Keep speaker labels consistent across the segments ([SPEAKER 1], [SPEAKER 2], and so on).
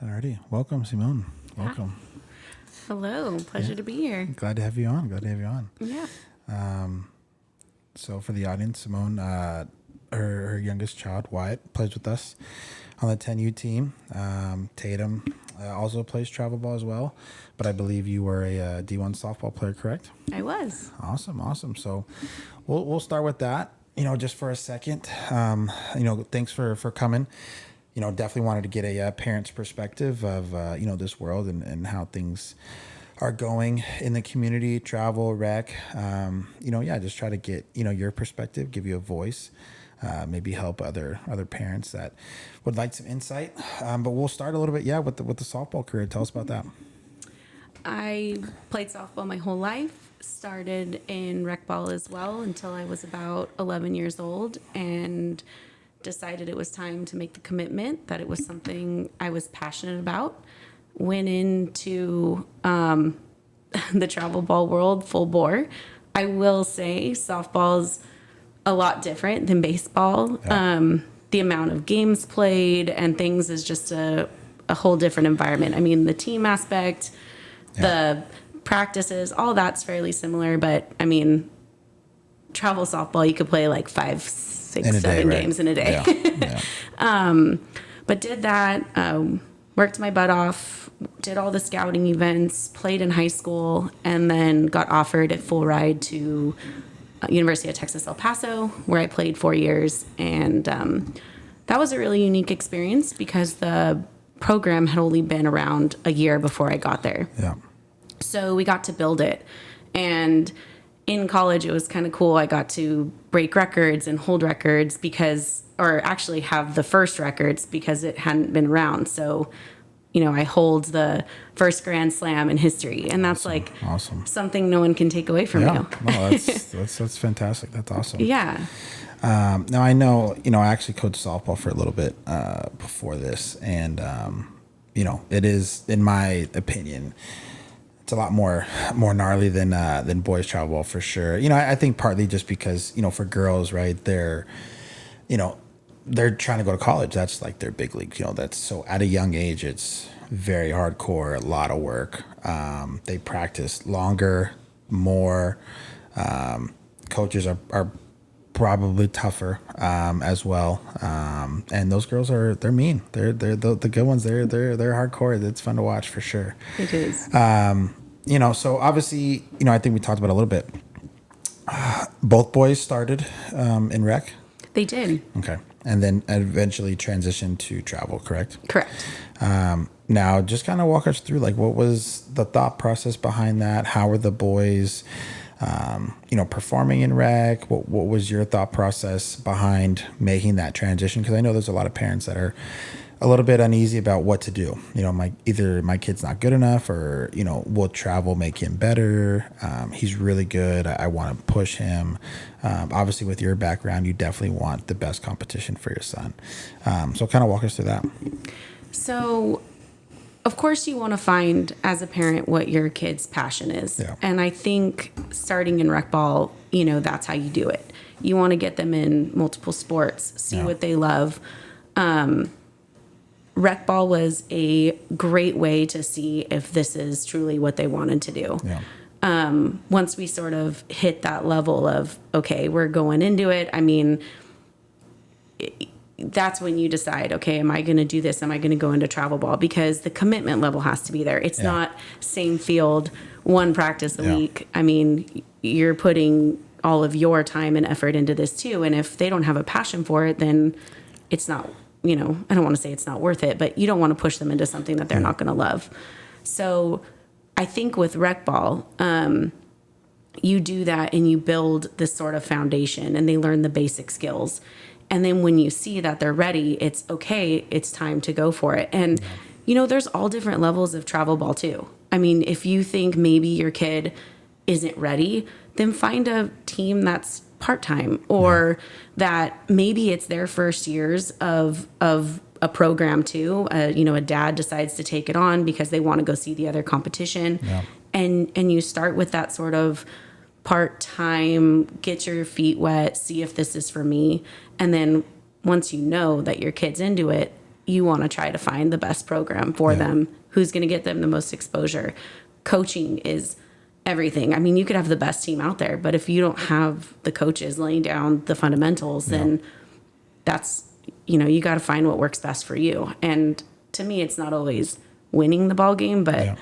[SPEAKER 1] Alrighty. Welcome, Simone. Welcome.
[SPEAKER 2] Hello. Pleasure to be here.
[SPEAKER 1] Glad to have you on.
[SPEAKER 2] Yeah.
[SPEAKER 1] So for the audience, Simone, her youngest child, Wyatt, plays with us on the 10U team. Tatum also plays travel ball as well, but I believe you were a D1 softball player, correct?
[SPEAKER 2] I was.
[SPEAKER 1] Awesome. So we'll start with that, just for a second. Thanks for coming. Definitely wanted to get a parent's perspective of, this world and how things are going in the community, travel, rec. Just try to get, your perspective, give you a voice, maybe help other parents that would like some insight. But we'll start a little bit, with the softball career. Tell us about that.
[SPEAKER 2] I played softball my whole life, started in rec ball as well until I was about 11 years old, and decided it was time to make the commitment that it was something I was passionate about. Went into the travel ball world full bore. I will say softball's a lot different than baseball. Yeah. The amount of games played and things is just a whole different environment. I mean, the team aspect, the practices, all that's fairly similar. But, I mean, travel softball, you could play like 5, 6, 7 games in a day. Yeah. But did that, worked my butt off, did all the scouting events, played in high school, and then got offered a full ride to University of Texas, El Paso, where I played 4 years. And that was a really unique experience because the program had only been around a year before I got there.
[SPEAKER 1] Yeah.
[SPEAKER 2] So we got to build it. And in college, it was kind of cool. I got to break records and hold records or actually have the first records because it hadn't been around. So, I hold the first Grand Slam in history, and that's
[SPEAKER 1] awesome.
[SPEAKER 2] Something no one can take away from you.
[SPEAKER 1] No, that's fantastic. That's awesome.
[SPEAKER 2] Yeah.
[SPEAKER 1] Now I know, I actually coached softball for a little bit before this, and it is, in my opinion, it's a lot more gnarly than boys travel ball for sure. I think partly just because, for girls, right, they're trying to go to college. That's like their big league. That's so at a young age, it's very hardcore, a lot of work. They practice longer, more. Coaches are probably tougher as well. And those girls they're mean. They're the good ones. They're hardcore. It's fun to watch for sure.
[SPEAKER 2] It is.
[SPEAKER 1] So obviously, I think we talked about it a little bit. Both boys started in rec.
[SPEAKER 2] They did.
[SPEAKER 1] Okay. And then eventually transitioned to travel, correct?
[SPEAKER 2] Correct.
[SPEAKER 1] Now, just kind of walk us through, what was the thought process behind that? How were the boys, performing in rec? What was your thought process behind making that transition? Because I know there's a lot of parents that are a little bit uneasy about what to do. Either my kid's not good enough, or will travel make him better? He's really good. I want to push him. Obviously, with your background, you definitely want the best competition for your son. So kind of walk us through that.
[SPEAKER 2] So, of course, you want to find as a parent what your kid's passion is.
[SPEAKER 1] Yeah.
[SPEAKER 2] And I think starting in rec ball, that's how you do it. You want to get them in multiple sports, see what they love. Rec ball was a great way to see if this is truly what they wanted to do. Yeah. Once we sort of hit that level of, okay, we're going into it, I mean, that's when you decide, okay, am I going to do this? Am I going to go into travel ball? Because the commitment level has to be there. It's not same field, one practice a week. I mean, you're putting all of your time and effort into this too. And if they don't have a passion for it, then it's not, I don't want to say it's not worth it, but you don't want to push them into something that they're not going to love. So I think with rec ball, you do that and you build this sort of foundation and they learn the basic skills. And then when you see that they're ready, it's okay, it's time to go for it. And, there's all different levels of travel ball too. I mean, if you think maybe your kid isn't ready, then find a team that's part-time, or that maybe it's their first years of a program too. A dad decides to take it on because they want to go see the other competition. Yeah. And you start with that sort of part-time, get your feet wet, see if this is for me. And then once you know that your kid's into it, you want to try to find the best program for them, who's going to get them the most exposure. Coaching is everything. I mean, you could have the best team out there, but if you don't have the coaches laying down the fundamentals, then that's, you got to find what works best for you. And to me, it's not always winning the ball game, but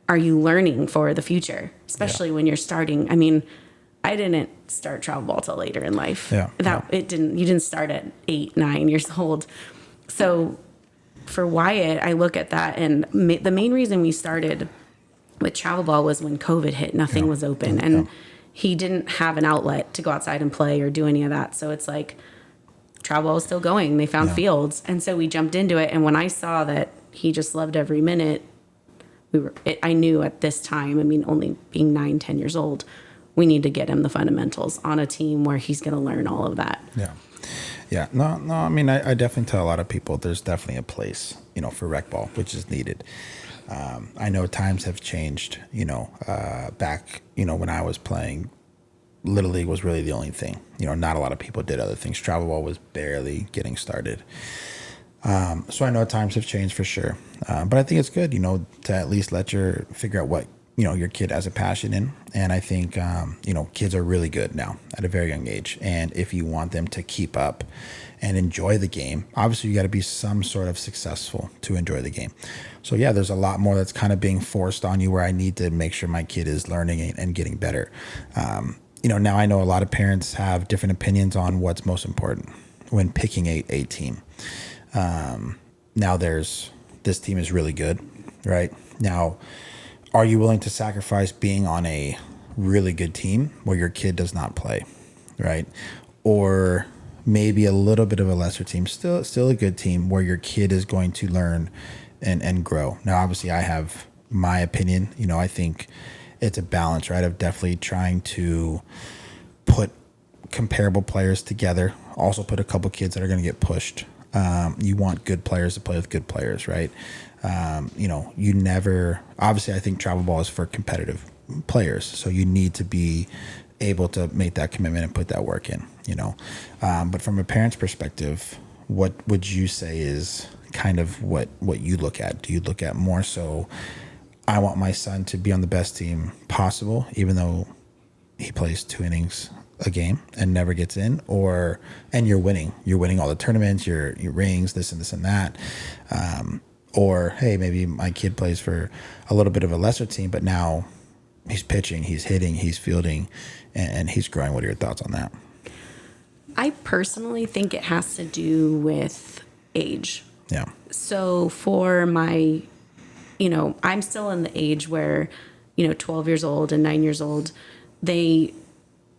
[SPEAKER 2] are you learning for the future, especially when you're starting? I mean, I didn't start travel ball till later in life. You didn't start at 8, 9 years old. So for Wyatt, I look at that, and the main reason we started with travel ball was when COVID hit. Nothing was open, and he didn't have an outlet to go outside and play or do any of that. So it's like travel ball was still going. They found fields, and so we jumped into it. And when I saw that he just loved every minute, I knew at this time, I mean, only being 9, 10 years old, we need to get him the fundamentals on a team where he's going to learn all of that.
[SPEAKER 1] Yeah. No. I mean, I definitely tell a lot of people there's definitely a place, for rec ball, which is needed. I know times have changed, back, when I was playing, Little League was really the only thing. Not a lot of people did other things. Travel ball was barely getting started. So I know times have changed for sure. But I think it's good, to at least figure out what, your kid has a passion in. And I think, kids are really good now at a very young age. And if you want them to keep up and enjoy the game, obviously you got to be some sort of successful to enjoy the game. So yeah, there's a lot more that's kind of being forced on you where I need to make sure my kid is learning and getting better. Now I know a lot of parents have different opinions on what's most important when picking a team. Now this team is really good, right? Now, are you willing to sacrifice being on a really good team where your kid does not play, right? Or maybe a little bit of a lesser team, still a good team where your kid is going to learn and grow. Now, obviously, I have my opinion. I think it's a balance, right, of definitely trying to put comparable players together, also put a couple kids that are going to get pushed. You want good players to play with good players, right? You never, obviously I think travel ball is for competitive players. So you need to be able to make that commitment and put that work in, but from a parent's perspective, what would you say is kind of what you look at? Do you look at more so, I want my son to be on the best team possible, even though he plays 2 innings a game and never gets in, and you're winning all the tournaments, your rings, this and this and that, or hey, maybe my kid plays for a little bit of a lesser team, but now he's pitching, he's hitting, he's fielding, and he's growing. What are your thoughts on that?
[SPEAKER 2] I personally think it has to do with age.
[SPEAKER 1] Yeah.
[SPEAKER 2] So for my, I'm still in the age where, 12 years old and 9 years old, they're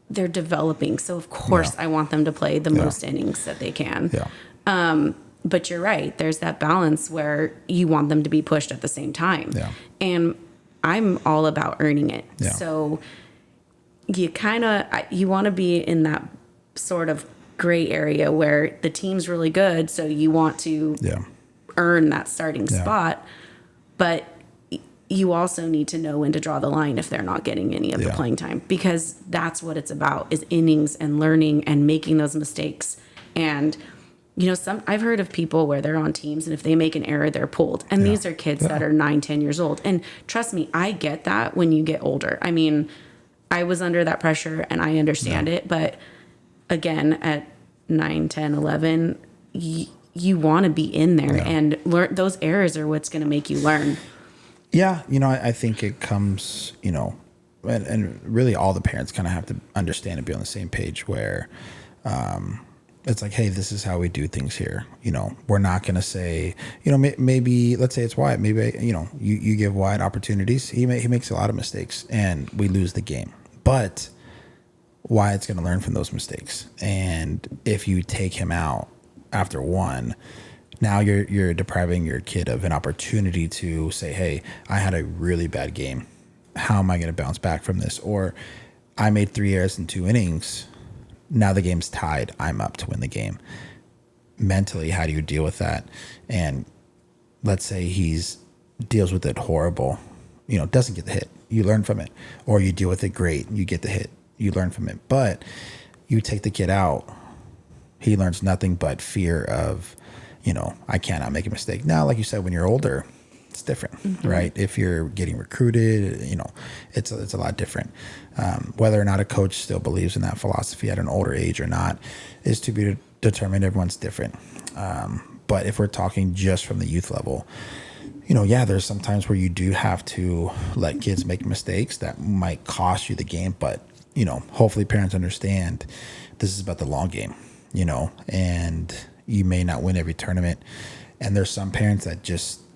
[SPEAKER 2] developing. So of course I want them to play the most innings that they can.
[SPEAKER 1] Yeah.
[SPEAKER 2] But you're right. There's that balance where you want them to be pushed at the same time.
[SPEAKER 1] Yeah.
[SPEAKER 2] And I'm all about earning it.
[SPEAKER 1] Yeah.
[SPEAKER 2] So you want to be in that sort of gray area where the team's really good. So you want to earn that starting spot, but you also need to know when to draw the line if they're not getting any of the playing time, because that's what it's about, is innings and learning and making those mistakes. And I've heard of people where they're on teams and if they make an error, they're pulled. And these are kids that are 9, 10 years old. And trust me, I get that when you get older. I mean, I was under that pressure and I understand it. But again, at 9, 10, 11, you want to be in there and learn. Those errors are what's going to make you learn.
[SPEAKER 1] Yeah. I think it comes, and really all the parents kind of have to understand and be on the same page where, it's like, hey, this is how we do things here. We're not going to say, maybe let's say it's Wyatt. Maybe, you give Wyatt opportunities. He makes a lot of mistakes and we lose the game. But Wyatt's going to learn from those mistakes. And if you take him out after one, now you're depriving your kid of an opportunity to say, hey, I had a really bad game. How am I going to bounce back from this? Or I made 3 errors in 2 innings. Now the game's tied. I'm up to win the game. Mentally, how do you deal with that? And let's say he's deals with it horrible, doesn't get the hit. You learn from it. Or you deal with it great. You get the hit. You learn from it. But you take the kid out, he learns nothing but fear of I cannot make a mistake. Now, like you said, when you're older, it's different, right? If you're getting recruited, it's a lot different. Whether or not a coach still believes in that philosophy at an older age or not is to be determined. Everyone's different. But if we're talking just from the youth level, yeah, there's some times where you do have to let kids make mistakes that might cost you the game. But, hopefully parents understand this is about the long game, and you may not win every tournament. And there's some parents that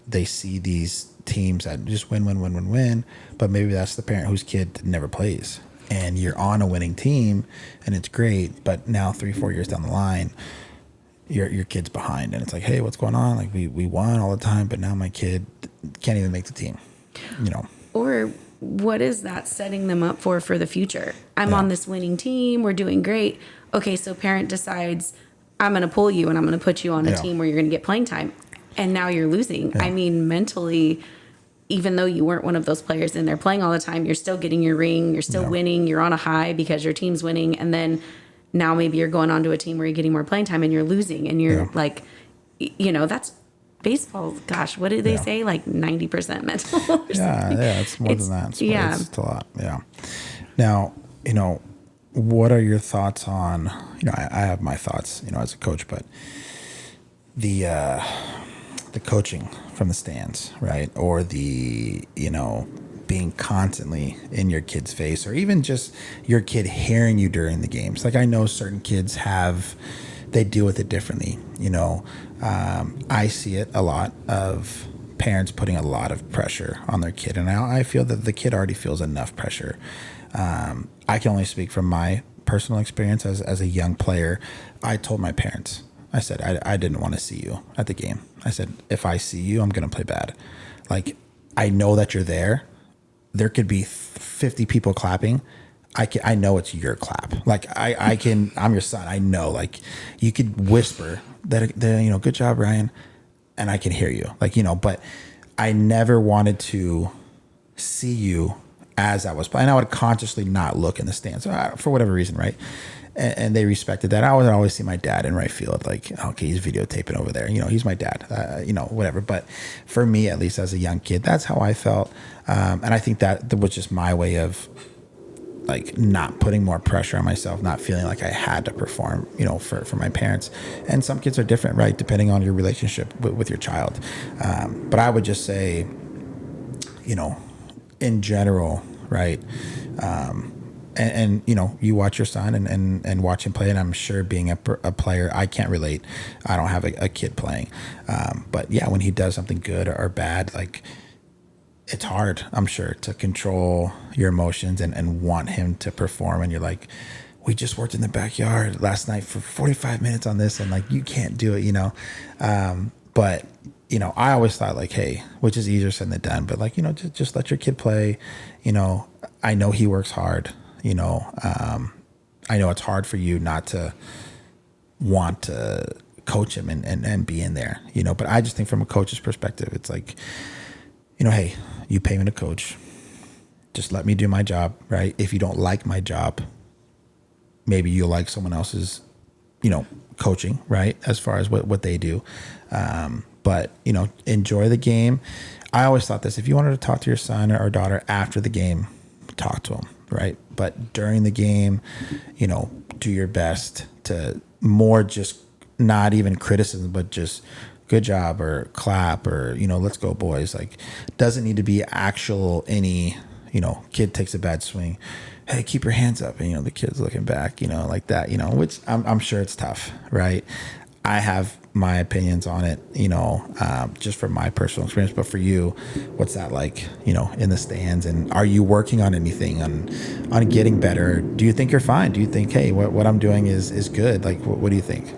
[SPEAKER 1] they see these teams that just win. But maybe that's the parent whose kid never plays. And you're on a winning team and it's great. But now 3-4 years down the line, your kid's behind. And it's like, hey, what's going on? Like we won all the time, but now my kid can't even make the team,
[SPEAKER 2] Or what is that setting them up for the future? I'm on this winning team. We're doing great. Okay, so parent decides, I'm going to pull you and I'm going to put you on a team where you're going to get playing time. And now you're losing. Yeah. I mean, mentally, even though you weren't one of those players in there playing all the time, you're still getting your ring. You're still winning. You're on a high because your team's winning. And then now maybe you're going on to a team where you're getting more playing time and you're losing. And you're like, that's baseball. Gosh, what did they say? Like 90% mental.
[SPEAKER 1] It's more than that. It's a lot. Yeah. Now, what are your thoughts on, I have my thoughts, as a coach, but the coaching from the stands, right? Or the, being constantly in your kid's face, or even just your kid hearing you during the games. Like I know certain kids they deal with it differently. I see it a lot of parents putting a lot of pressure on their kid. And I feel that the kid already feels enough pressure. I can only speak from my personal experience as a young player. I told my parents, I said, I didn't want to see you at the game. I said, if I see you, I'm going to play bad. Like, I know that you're there. There could be 50 people clapping. I know it's your clap. Like, I'm your son. I know, like, you could whisper that, good job, Ryan. And I can hear you. Like, but I never wanted to see you as I was playing. I would consciously not look in the stands for whatever reason, right? And they respected that. I would always see my dad in right field, like, okay, he's videotaping over there. He's my dad, whatever. But for me, at least as a young kid, that's how I felt. And I think that was just my way of, like, not putting more pressure on myself, not feeling like I had to perform, for my parents. And some kids are different, right? Depending on your relationship with your child. But I would just say, in general, right? And you watch your son and watch him play, and I'm sure being a player, I can't relate. I don't have a kid playing. But yeah, when he does something good or bad, like, it's hard, I'm sure, to control your emotions and want him to perform. And you're like, we just worked in the backyard last night for 45 minutes on this, and like, you can't do it, But, I always thought, like, hey, which is easier said than done, but like, just let your kid play. I know he works hard. I know it's hard for you not to want to coach him and be in there, but I just think from a coach's perspective, it's like, hey, you pay me to coach. Just let me do my job, right? If you don't like my job, maybe you'll like someone else's, coaching, right? As far as what they do. But, enjoy the game. I always thought this, if you wanted to talk to your son or daughter after the game, talk to them, right? But during the game, do your best to more just not even criticism, but just good job or clap or, let's go boys. Like, doesn't need to be actual any, kid takes a bad swing. Hey, keep your hands up. And, the kid's looking back, like that, which I'm sure it's tough, right? I have my opinions on it, just from my personal experience. But for you, what's that like, in the stands? And are you working on anything on getting better? Do you think you're fine? Do you think, hey, what I'm doing is good? Like, what do you think?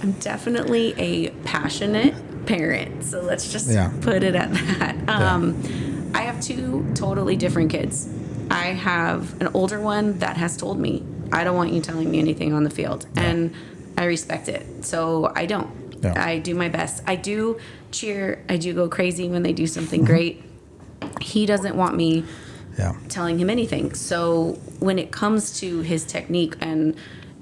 [SPEAKER 2] I'm definitely a passionate parent. So let's just put it at that. I have two totally different kids. I have an older one that has told me, I don't want you telling me anything on the field. And I respect it. So I don't. I do my best. I do cheer. I do go crazy when they do something great. He doesn't want me telling him anything. So when it comes to his technique and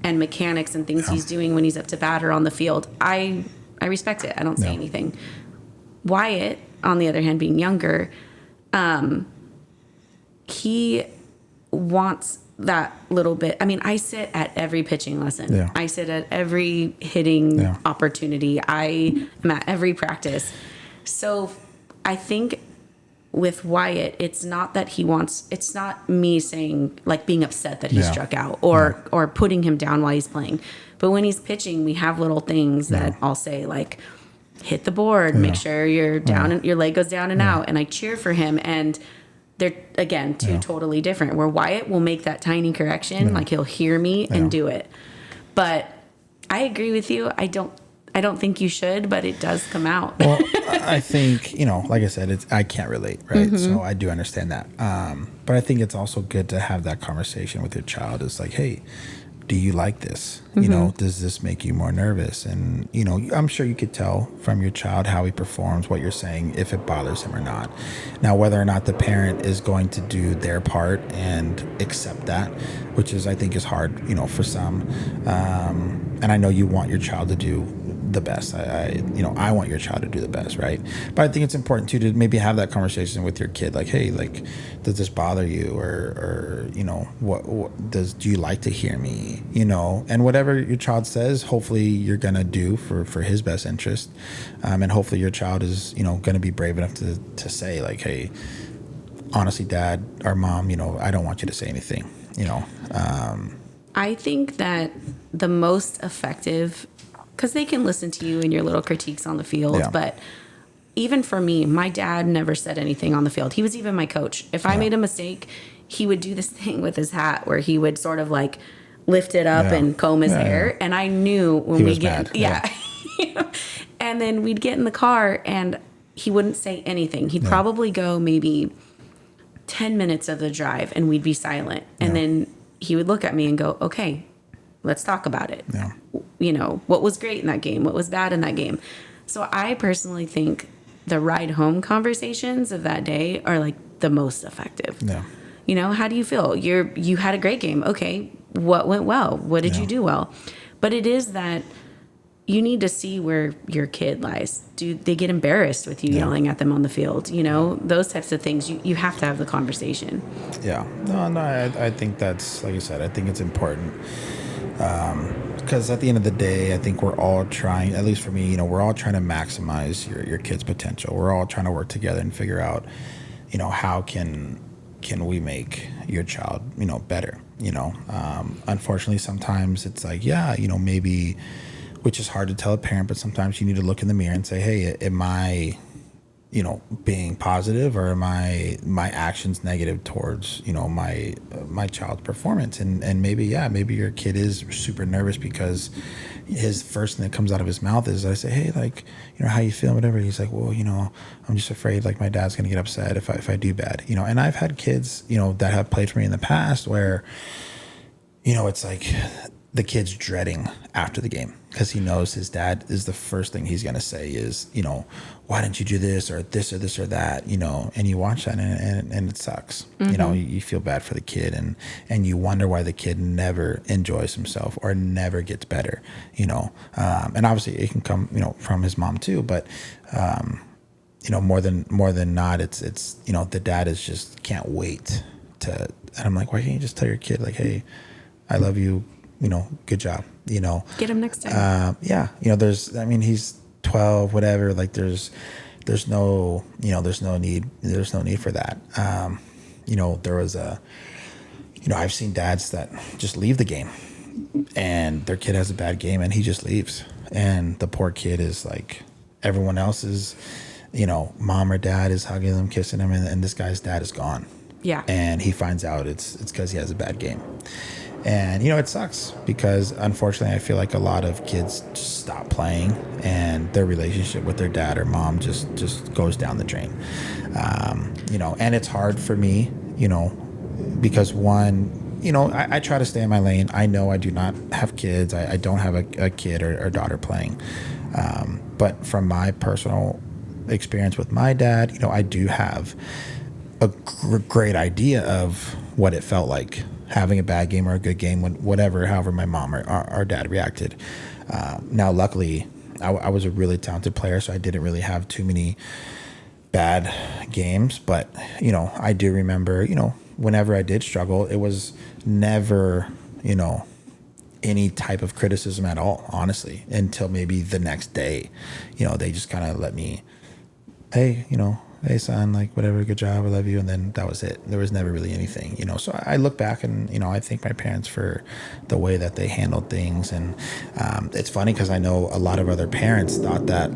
[SPEAKER 2] mechanics and things he's doing when he's up to bat or on the field, I respect it. I don't say anything. Wyatt, on the other hand, being younger, he wants that little bit. I mean, I sit at every pitching lesson.
[SPEAKER 1] Yeah.
[SPEAKER 2] I sit at every hitting opportunity. I am at every practice. So I think with Wyatt, it's not that he wants, it's not me saying, like, being upset that he struck out or putting him down while he's playing. But when he's pitching, we have little things that I'll say, like, hit the board, make sure you're down and your leg goes down and out. And I cheer for him. And they're, again, two totally different, where Wyatt will make that tiny correction. Like, he'll hear me and do it. But I agree with you. I don't think you should, but it does come out.
[SPEAKER 1] Well, I think, like I said, I can't relate, right? So I do understand that. But I think it's also good to have that conversation with your child. It's like, hey, do you like this? Does this make you more nervous? And, I'm sure you could tell from your child how he performs, what you're saying, if it bothers him or not. Now, whether or not the parent is going to do their part and accept that, which is, I think, is hard, for some. And I know you want your child to do the best. I want your child to do the best, right? But I think it's important too to maybe have that conversation with your kid, like, hey, like, does this bother you, or what do you like to hear me, and whatever your child says, hopefully you're gonna do for his best interest, and hopefully your child is gonna be brave enough to say, like, hey, honestly, Dad or Mom, I don't want you to say anything,
[SPEAKER 2] I think that the most effective, because they can listen to you and your little critiques on the field, but even for me, my dad never said anything on the field. He was even my coach. If I made a mistake, he would do this thing with his hat where he would sort of like lift it up and comb his hair. And I knew when we get, and then we'd get in the car and he wouldn't say anything. He'd probably go maybe 10 minutes of the drive and we'd be silent. And then he would look at me and go, okay, let's talk about it. What was great in that game? What was bad in that game? So I personally think the ride home conversations of that day are like the most effective. How do you feel? You had a great game. Okay, what went well? What did you do well? But it is that you need to see where your kid lies. Do they get embarrassed with you yelling at them on the field? Those types of things. You have to have the conversation.
[SPEAKER 1] I think that's, like you said, I think it's important. Because at the end of the day, I think we're all trying, at least for me, we're all trying to maximize your kid's potential. We're all trying to work together and figure out, how can we make your child, better, unfortunately, sometimes it's like, maybe, which is hard to tell a parent, but sometimes you need to look in the mirror and say, hey, am I, being positive, or am my actions negative towards, my child's performance? And maybe your kid is super nervous because his first thing that comes out of his mouth is, I say, hey, like, how you feeling, whatever. He's like, well, I'm just afraid, like, my dad's gonna get upset if I do bad, and I've had kids, that have played for me in the past where, it's like the kid's dreading after the game because he knows his dad is the first thing he's going to say is, why didn't you do this or this or this or that, and you watch that and it sucks. You feel bad for the kid and you wonder why the kid never enjoys himself or never gets better, and obviously it can come, from his mom too, but, more than not, it's, the dad is just can't wait to, and I'm like, why can't you just tell your kid, like, hey, I love you, good job,
[SPEAKER 2] Get him next time.
[SPEAKER 1] He's 12, whatever, like there's no need for that. There was I've seen dads that just leave the game and their kid has a bad game and he just leaves. And the poor kid is like, everyone else is, mom or dad is hugging them, kissing him, and this guy's dad is gone.
[SPEAKER 2] Yeah.
[SPEAKER 1] And he finds out it's because he has a bad game. And, it sucks because, unfortunately, I feel like a lot of kids just stop playing and their relationship with their dad or mom just goes down the drain. And it's hard for me, because one, I try to stay in my lane. I know I do not have kids. I don't have a kid or daughter playing. But from my personal experience with my dad, I do have a great idea of what it felt like having a bad game or a good game, however my mom or dad reacted. Now, luckily, I was a really talented player, so I didn't really have too many bad games. But, I do remember, whenever I did struggle, it was never, any type of criticism at all, honestly, until maybe the next day. They just kind of let me, hey, hey son, like whatever, good job, I love you. And then that was it. There was never really anything, so I look back and, I thank my parents for the way that they handled things. And it's funny because I know a lot of other parents thought that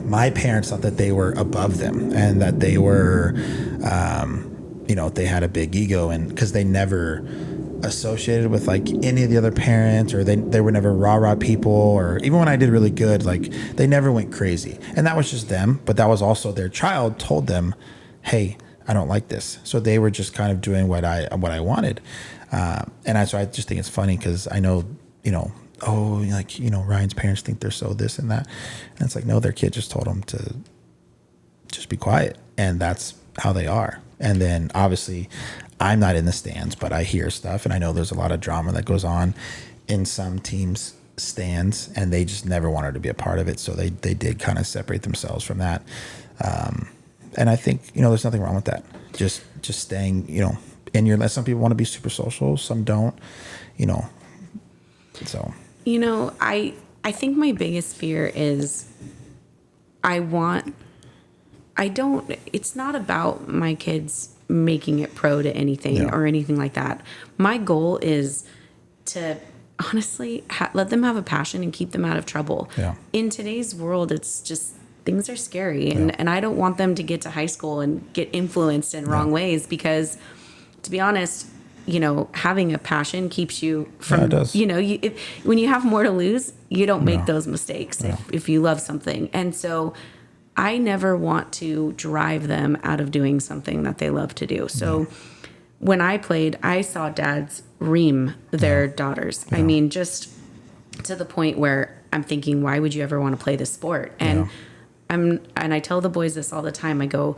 [SPEAKER 1] my parents thought that they were above them and that they were, they had a big ego, and because they never associated with like any of the other parents, or they were never rah-rah people, or even when I did really good, like they never went crazy. And that was just them, but that was also their child told them, hey, I don't like this. So they were just kind of doing what I wanted. So I just think it's funny because I know, Ryan's parents think they're so this and that. And it's like, no, their kid just told them to just be quiet. And that's how they are. And then obviously I'm not in the stands, but I hear stuff, and I know there's a lot of drama that goes on in some teams' stands, and they just never wanted to be a part of it. So they did kind of separate themselves from that. And I think, there's nothing wrong with that. Just staying, in your, some people want to be super social, some don't, so.
[SPEAKER 2] I think my biggest fear is it's not about my kids making it pro to anything or anything like that. My goal is to honestly let them have a passion and keep them out of trouble. Yeah. In today's world, it's just things are scary, and I don't want them to get to high school and get influenced in wrong ways, because to be honest, having a passion keeps you from, when you have more to lose, you don't make those mistakes if you love something. And so I never want to drive them out of doing something that they love to do. So when I played, I saw dads ream their daughters. I mean, just to the point where I'm thinking, why would you ever want to play this sport? And I tell the boys this all the time. I go,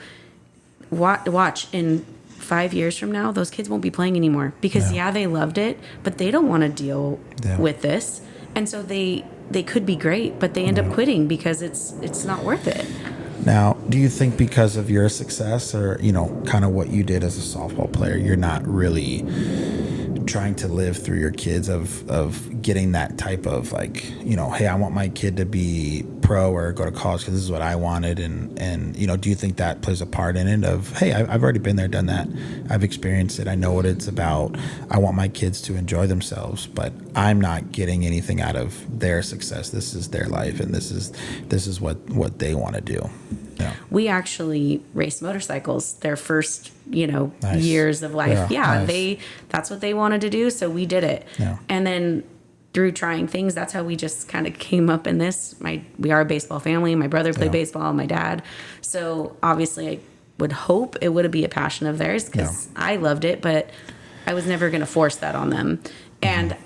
[SPEAKER 2] watch in 5 years from now, those kids won't be playing anymore, because they loved it, but they don't want to deal with this. And so they could be great, but they end up quitting because it's not worth it.
[SPEAKER 1] Now, do you think because of your success, or, kind of what you did as a softball player, you're not really trying to live through your kids of getting that type of like, hey, I want my kid to be pro or go to college because this is what I wanted. And do you think that plays a part in it of, hey, I've already been there, done that. I've experienced it. I know what it's about. I want my kids to enjoy themselves, but I'm not getting anything out of their success. This is their life, and this is what they want to do. Yeah.
[SPEAKER 2] We actually raced motorcycles their first, years of life. Nice. That's what they wanted to do. So we did it. Yeah. And then through trying things, that's how we just kind of came up in this. We are a baseball family. My brother played baseball, my dad. So obviously I would hope it would be a passion of theirs, because I loved it, but I was never going to force that on them. And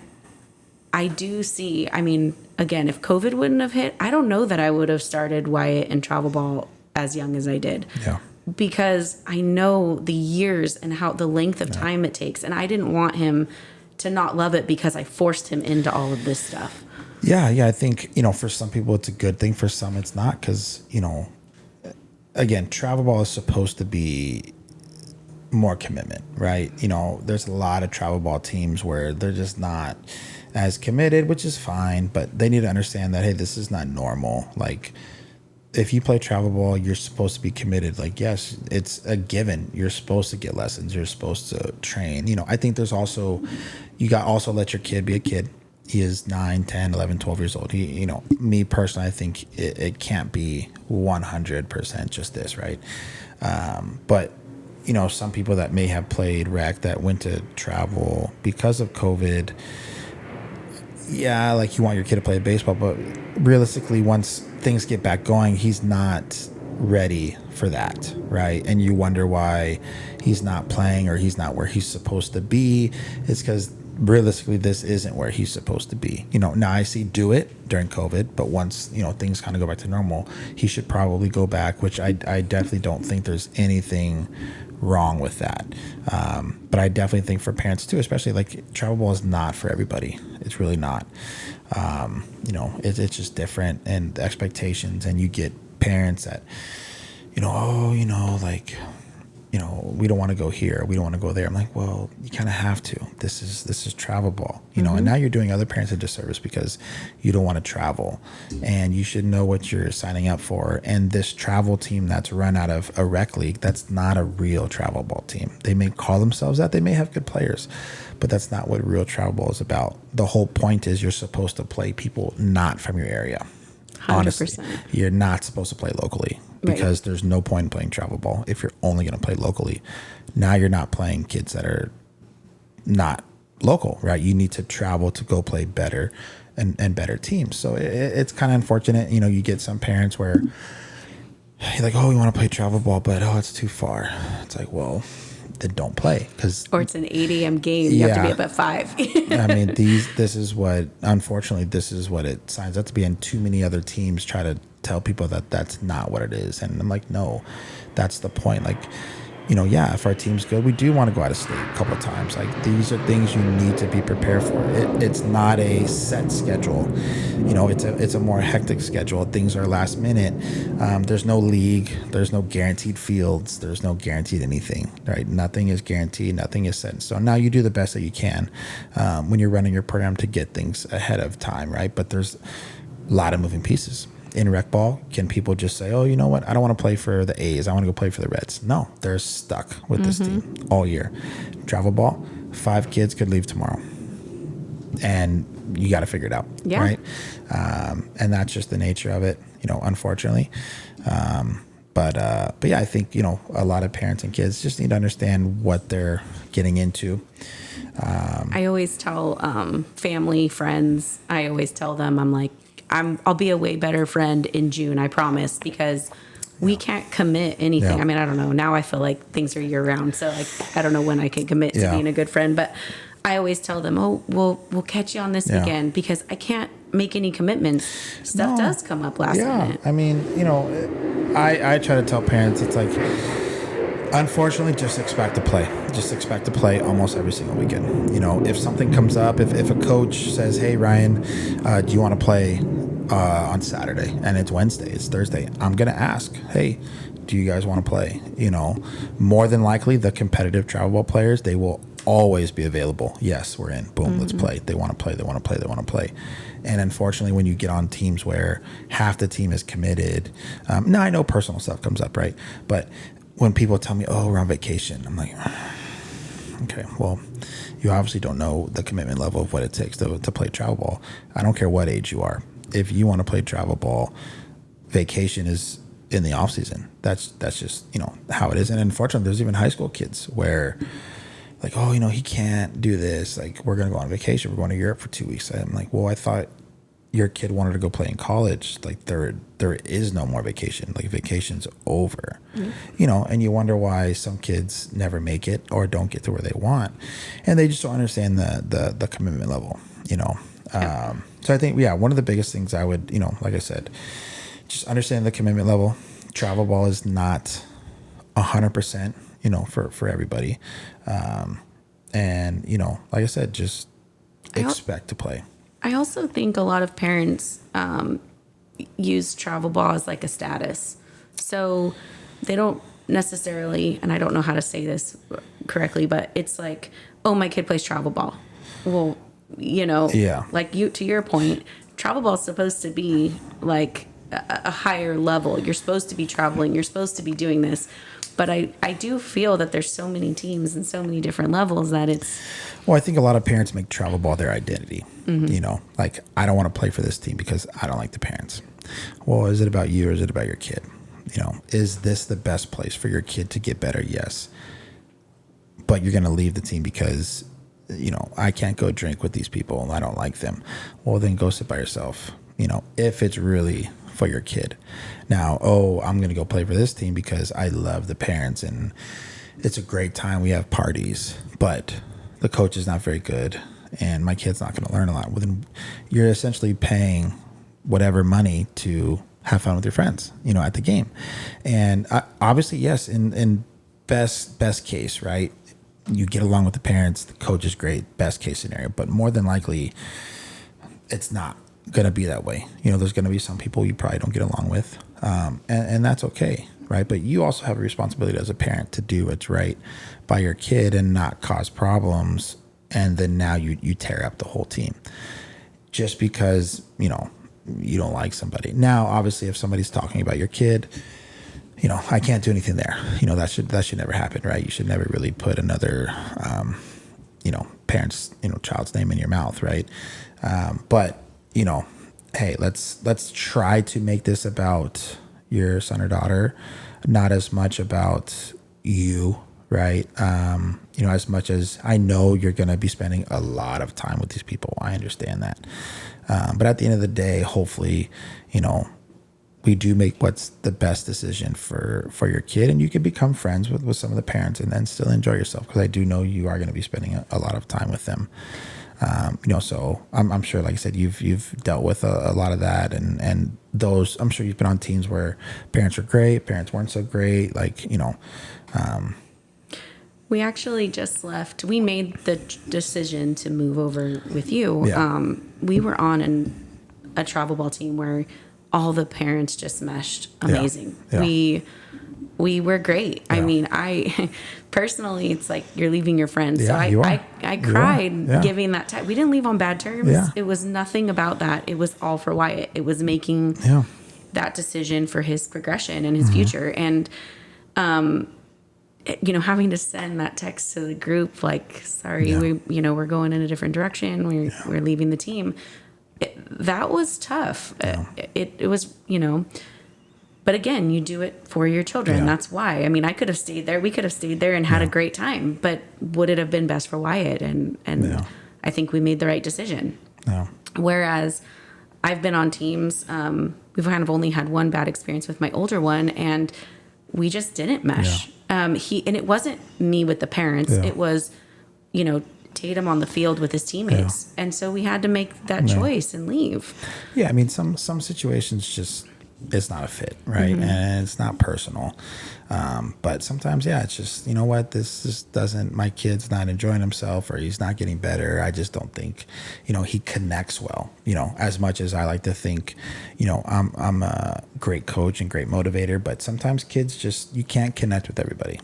[SPEAKER 2] I do see, again, if COVID wouldn't have hit, I don't know that I would have started Wyatt and travel ball as young as I did. Yeah. Because I know the years and how the length of time it takes. And I didn't want him to not love it because I forced him into all of this stuff.
[SPEAKER 1] Yeah. I think, for some people it's a good thing. For some it's not, because, again, travel ball is supposed to be more commitment, right? There's a lot of travel ball teams where they're just not as committed, which is fine, but they need to understand that, hey, this is not normal. Like, if you play travel ball, you're supposed to be committed. Like, yes, it's a given. You're supposed to get lessons. You're supposed to train. I think there's also, you got also let your kid be a kid. He is 9, 10, 11, 12 years old. He, me personally, I think it can't be 100% just this, right? But, some people that may have played rec that went to travel because of COVID, like you want your kid to play baseball, but realistically, once things get back going, he's not ready for that, right? And you wonder why he's not playing or he's not where he's supposed to be. It's because realistically, this isn't where he's supposed to be. Now I see do it during COVID, but once, things kind of go back to normal, he should probably go back, which I definitely don't think there's anything wrong with that. But I definitely think for parents too, especially like travel ball is not for everybody. It's really not. It's just different, and the expectations, and you get parents that, we don't want to go here, we don't want to go there. I'm like, well, you kind of have to. This is travel ball, and now you're doing other parents a disservice because you don't want to travel, and you should know what you're signing up for. And this travel team that's run out of a rec league, that's not a real travel ball team. They may call themselves that, they may have good players, but that's not what real travel ball is about. The whole point is you're supposed to play people not from your area.
[SPEAKER 2] 100%.
[SPEAKER 1] Honestly, you're not supposed to play locally, because there's no point in playing travel ball if you're only going to play locally. Now you're not playing kids that are not local, right? You need to travel to go play better and better teams. So it's kind of unfortunate. You get some parents where you're like, oh, we want to play travel ball, but it's too far. It's like, well, then don't play,
[SPEAKER 2] or it's an 8 a.m. game. You have to be up at 5.
[SPEAKER 1] I mean, this is what it signs up to be, and too many other teams try to tell people that that's not what it is. And I'm like, no, that's the point. Like, if our team's good, we do want to go out of state a couple of times. Like, these are things you need to be prepared for. It's not a set schedule. It's a more hectic schedule. Things are last minute. There's no league. There's no guaranteed fields. There's no guaranteed anything, right? Nothing is guaranteed. Nothing is set in stone. Now, you do the best that you can when you're running your program to get things ahead of time, right? But there's a lot of moving pieces. In rec ball, can people just say, oh, you know what? I don't want to play for the A's. I want to go play for the Reds. No, they're stuck with this team all year. Travel ball, 5 kids could leave tomorrow. And you got to figure it out, right? And that's just the nature of it, unfortunately. But yeah, I think, a lot of parents and kids just need to understand what they're getting into.
[SPEAKER 2] I always tell family, friends, I always tell them, I'm like, I'll be a way better friend in June, I promise, because we can't commit anything.
[SPEAKER 1] Yeah.
[SPEAKER 2] I mean, I don't know. Now I feel like things are year round, so I don't know when I can commit to being a good friend. But I always tell them, oh, we'll catch you on this weekend, because I can't make any commitments. Stuff does come up last minute.
[SPEAKER 1] I mean, I try to tell parents, it's like, unfortunately, just expect to play. Just expect to play almost every single weekend. If something comes up, if a coach says, hey, Ryan, do you want to play on Saturday? And it's Wednesday, it's Thursday. I'm going to ask, hey, do you guys want to play? More than likely, the competitive travel ball players, they will always be available. Yes, we're in. Boom, let's play. They want to play. They want to play. They want to play. And unfortunately, when you get on teams where half the team is committed, now I know personal stuff comes up, right? But when people tell me, oh, we're on vacation, I'm like, okay, well, you obviously don't know the commitment level of what it takes to play travel ball. I don't care what age you are. If you want to play travel ball, vacation is in the off season. That's just, how it is. And unfortunately, there's even high school kids where like, oh, he can't do this. Like, we're going to go on vacation. We're going to Europe for 2 weeks. I'm like, well, I thought your kid wanted to go play in college. Like, there is no more vacation. Like, vacation's over. And you wonder why some kids never make it or don't get to where they want, and they just don't understand the commitment level. So I think, one of the biggest things I would, like I said, just understand the commitment level. Travel ball is not 100%, for everybody. And like I said, just expect to play.
[SPEAKER 2] I also think a lot of parents use travel ball as like a status. So they don't necessarily, and I don't know how to say this correctly, but it's like, oh, my kid plays travel ball. Well, like to your point, travel ball is supposed to be like a higher level. You're supposed to be traveling. You're supposed to be doing this. But I do feel that there's so many teams and so many different levels that it's...
[SPEAKER 1] Well, I think a lot of parents make travel ball their identity. Like, I don't want to play for this team because I don't like the parents. Well, is it about you or is it about your kid? Is this the best place for your kid to get better? Yes. But you're going to leave the team because, I can't go drink with these people and I don't like them. Well, then go sit by yourself, if it's really for your kid. Now, I'm going to go play for this team because I love the parents and it's a great time. We have parties, but the coach is not very good and my kid's not going to learn a lot. Well, then you're essentially paying whatever money to have fun with your friends, at the game. And obviously, yes, in best case, right? You get along with the parents, the coach is great, best case scenario, but more than likely it's not going to be that way. There's going to be some people you probably don't get along with. And that's okay. Right. But you also have a responsibility as a parent to do what's right by your kid and not cause problems. And then now you tear up the whole team just because, you don't like somebody. Now, obviously, if somebody's talking about your kid, I can't do anything there. That should never happen, right? You should never really put another, parent's, child's name in your mouth, right? But, hey, let's try to make this about your son or daughter, not as much about you, right? As much as I know you're going to be spending a lot of time with these people. I understand that. But at the end of the day, hopefully, we do make what's the best decision for your kid, and you can become friends with some of the parents and then still enjoy yourself, because I do know you are going to be spending a lot of time with them. So I'm sure, like I said, you've dealt with a lot of that, and those, I'm sure you've been on teams where parents were great, parents weren't so great.
[SPEAKER 2] We actually just left. We made the decision to move over with you.
[SPEAKER 1] Yeah.
[SPEAKER 2] We were on a travel ball team where all the parents just meshed amazing.
[SPEAKER 1] Yeah.
[SPEAKER 2] We were great.
[SPEAKER 1] Yeah.
[SPEAKER 2] I mean, I personally, it's like you're leaving your friends.
[SPEAKER 1] Yeah,
[SPEAKER 2] So I cried giving that time. We didn't leave on bad terms.
[SPEAKER 1] Yeah.
[SPEAKER 2] It was nothing about that. It was all for Wyatt. It was making that decision for his progression and his future. And, having to send that text to the group, like, sorry, we're going in a different direction. We're leaving the team. That was tough. It was, but again, you do it for your children.
[SPEAKER 1] Yeah.
[SPEAKER 2] That's why. I mean, I could have stayed there. We could have stayed there and had a great time, but would it have been best for Wyatt? And I think we made the right decision.
[SPEAKER 1] Yeah.
[SPEAKER 2] Whereas I've been on teams, we've kind of only had one bad experience with my older one, and we just didn't mesh. And it wasn't me with the parents.
[SPEAKER 1] Yeah.
[SPEAKER 2] It was, Tatum on the field with his teammates. And so we had to make that choice and leave.
[SPEAKER 1] Yeah. I mean, some situations just, it's not a fit, right? Mm-hmm. And it's not personal. But sometimes, it's just, this just doesn't, my kid's not enjoying himself, or he's not getting better. I just don't think, he connects well, as much as I like to think, I'm a great coach and great motivator, but sometimes kids just, you can't connect with everybody,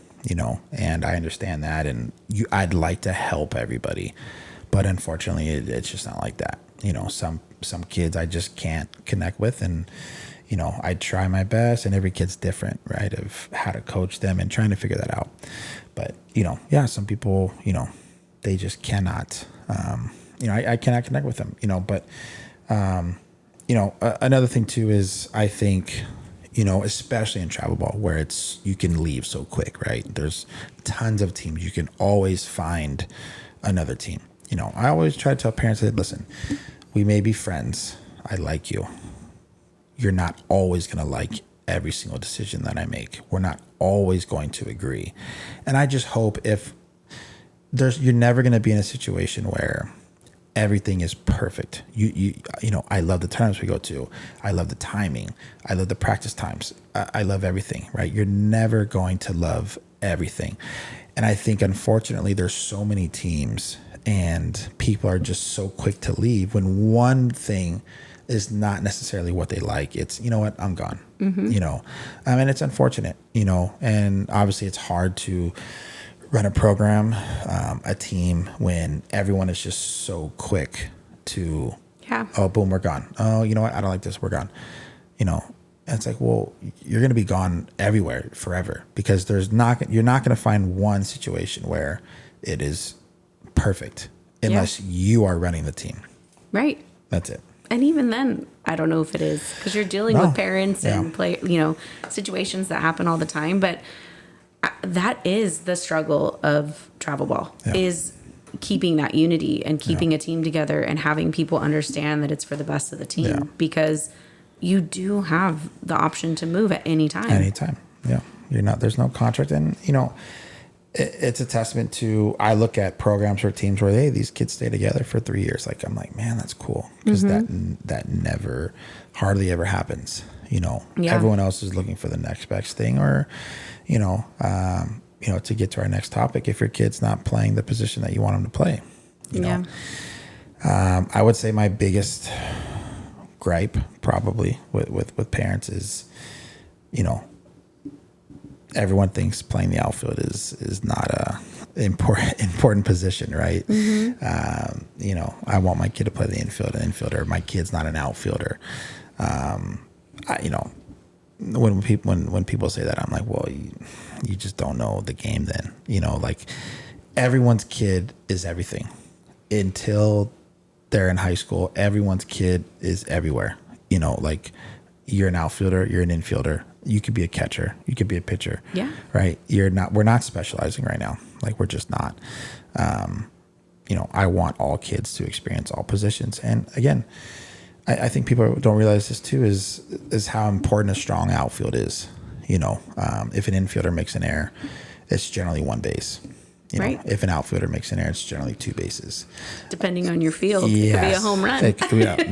[SPEAKER 1] and I understand that. And I'd like to help everybody, but unfortunately it's just not like that. Some kids I just can't connect with, and I try my best, and every kid's different, right, of how to coach them and trying to figure that out. But, some people, they just cannot, I cannot connect with them, but, another thing too is, I think, especially in travel ball, where you can leave so quick, right? There's tons of teams. You can always find another team. I always try to tell parents that, listen, we may be friends. I like you. You're not always going to like every single decision that I make. We're not always going to agree. And I just hope you're never going to be in a situation where everything is perfect. I love the tournaments we go to. I love the timing. I love the practice times. I love everything, right? You're never going to love everything. And I think, unfortunately, there's so many teams and people are just so quick to leave when one thing is not necessarily what they like. It's, what, I'm gone, and it's unfortunate, and obviously it's hard to run a program, a team, when everyone is just so quick to, oh, boom, we're gone. Oh, you know what? I don't like this. We're gone. And it's like, well, you're going to be gone everywhere forever, because you're not going to find one situation where it is perfect unless you are running the team. Right. That's it.
[SPEAKER 2] And even then, I don't know if it is, because you're dealing with parents and situations that happen all the time. But that is the struggle of travel ball, is keeping that unity and keeping a team together and having people understand that it's for the best of the team, because you do have the option to move at any time.
[SPEAKER 1] Anytime. Yeah. There's no contract. And, it's a testament to, I look at programs or teams where, hey, these kids stay together for 3 years. Like, I'm like, man, that's cool. Because that never, hardly ever happens. Everyone else is looking for the next best thing, or, to get to our next topic, if your kid's not playing the position that you want them to play, know. I would say my biggest gripe probably with parents is, everyone thinks playing the outfield is not a important position, right? I want my kid to play the infielder. My kid's not an outfielder. When people say that, I'm like, well, you just don't know the game then. Like, everyone's kid is everything. Until they're in high school, everyone's kid is everywhere. Like, you're an outfielder, you're an infielder. You could be a catcher, you could be a pitcher. Yeah. Right? We're not specializing right now. Like, we're just not. I want all kids to experience all positions. And again, I think people don't realize this too, is how important a strong outfield is. If an infielder makes an error, it's generally one base. Right. If an outfielder makes an error, it's generally two bases. Depending on your field, it could be a home run.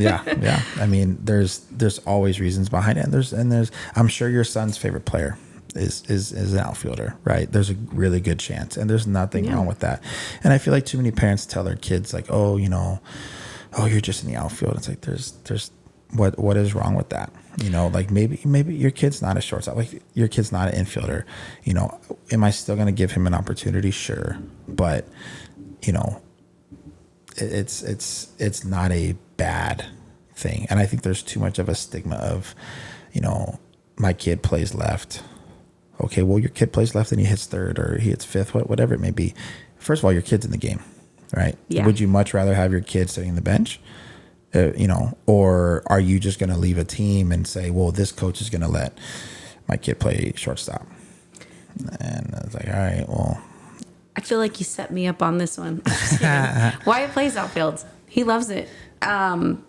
[SPEAKER 1] Yeah. I mean, there's always reasons behind it, and there's. I'm sure your son's favorite player is an outfielder, right? There's a really good chance, and there's nothing wrong with that. And I feel like too many parents tell their kids like, oh, you're just in the outfield. It's like there's what is wrong with that? Like maybe your kid's not a shortstop, like your kid's not an infielder. Am I still going to give him an opportunity? Sure, but it's not a bad thing. And I think there's too much of a stigma of, my kid plays left. Okay, well, your kid plays left and he hits third or he hits fifth, whatever it may be. First of all, your kid's in the game, right? Yeah. Would you much rather have your kid sitting on the bench? Or are you just going to leave a team and say, well, this coach is going to let my kid play shortstop? And I was like, all right, well. I feel like you set me up on this one. Wyatt plays outfield. He loves it.